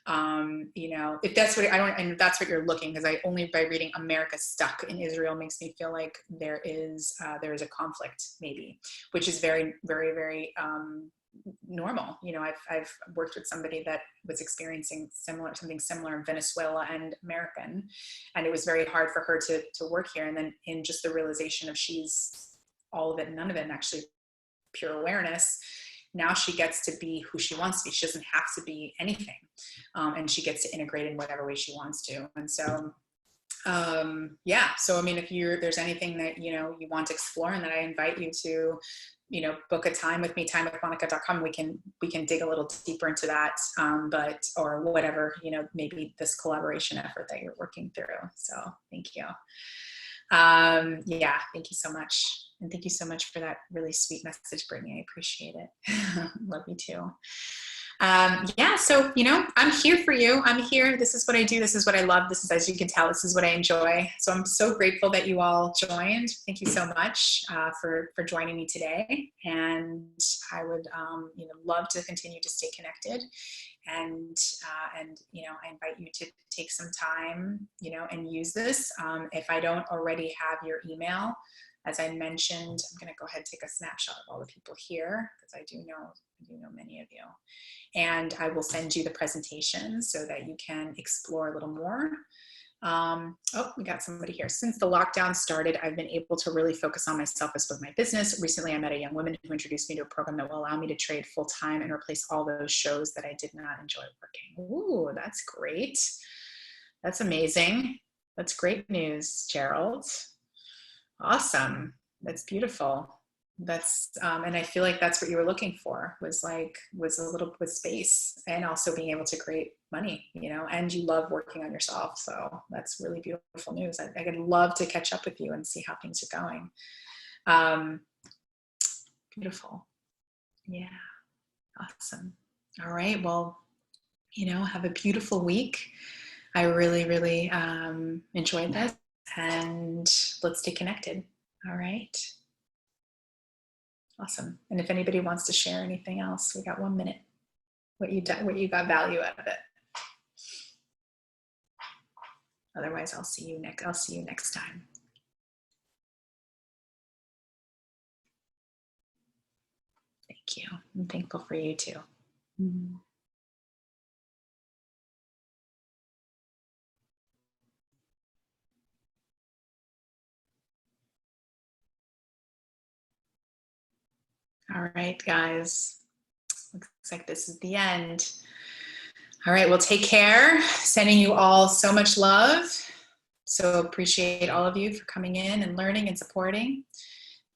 You know, if that's what and if that's what you're looking, because only by reading America stuck in Israel makes me feel like there is a conflict, maybe, which is very, very, very normal. You know, I've worked with somebody that was experiencing something similar in Venezuela and American, and it was very hard for her to work here. And then in just the realization of she's all of it and none of it, and actually pure awareness, now she gets to be who she wants to be. She doesn't have to be anything, and she gets to integrate in whatever way she wants to. And so yeah, so I mean, if there's anything that, you know, you want to explore, and that I invite you to, you know, book a time with me, timewithmonica.com. We can dig a little deeper into that, or whatever, you know, maybe this collaboration effort that you're working through. So thank you. Yeah, thank you so much. And thank you so much for that really sweet message, Brittany. I appreciate it. Love you too. Yeah, so, you know, I'm here for you. I'm here. This is what I do. This is what I love. This is, as you can tell, this is what I enjoy. So I'm so grateful that you all joined. Thank you so much for joining me today. And I would, you know, love to continue to stay connected. And you know, I invite you to take some time, you know, and use this. If I don't already have your email, as I mentioned, I'm going to go ahead and take a snapshot of all the people here, because I do know many of you. And I will send you the presentation so that you can explore a little more. Oh, we got somebody here. Since the lockdown started, I've been able to really focus on myself as with my business. Recently, I met a young woman who introduced me to a program that will allow me to trade full time and replace all those shows that I did not enjoy working. Ooh, that's great. That's amazing. That's great news, Gerald. Awesome. That's beautiful. That's, and I feel like that's what you were looking for, was a little with space, and also being able to create money, you know, and you love working on yourself. So that's really beautiful news. I could love to catch up with you and see how things are going. Beautiful. Yeah. Awesome. All right. Well, have a beautiful week. I really, really enjoyed this, and let's stay connected. All right. Awesome. And if anybody wants to share anything else, we got 1 minute. What you got value out of it. Otherwise, I'll see you next time. Thank you. I'm thankful for you too. Mm-hmm. All right, guys. Looks like this is the end. All right, well, take care. Sending you all so much love. So appreciate all of you for coming in and learning and supporting.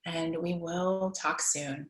And we will talk soon.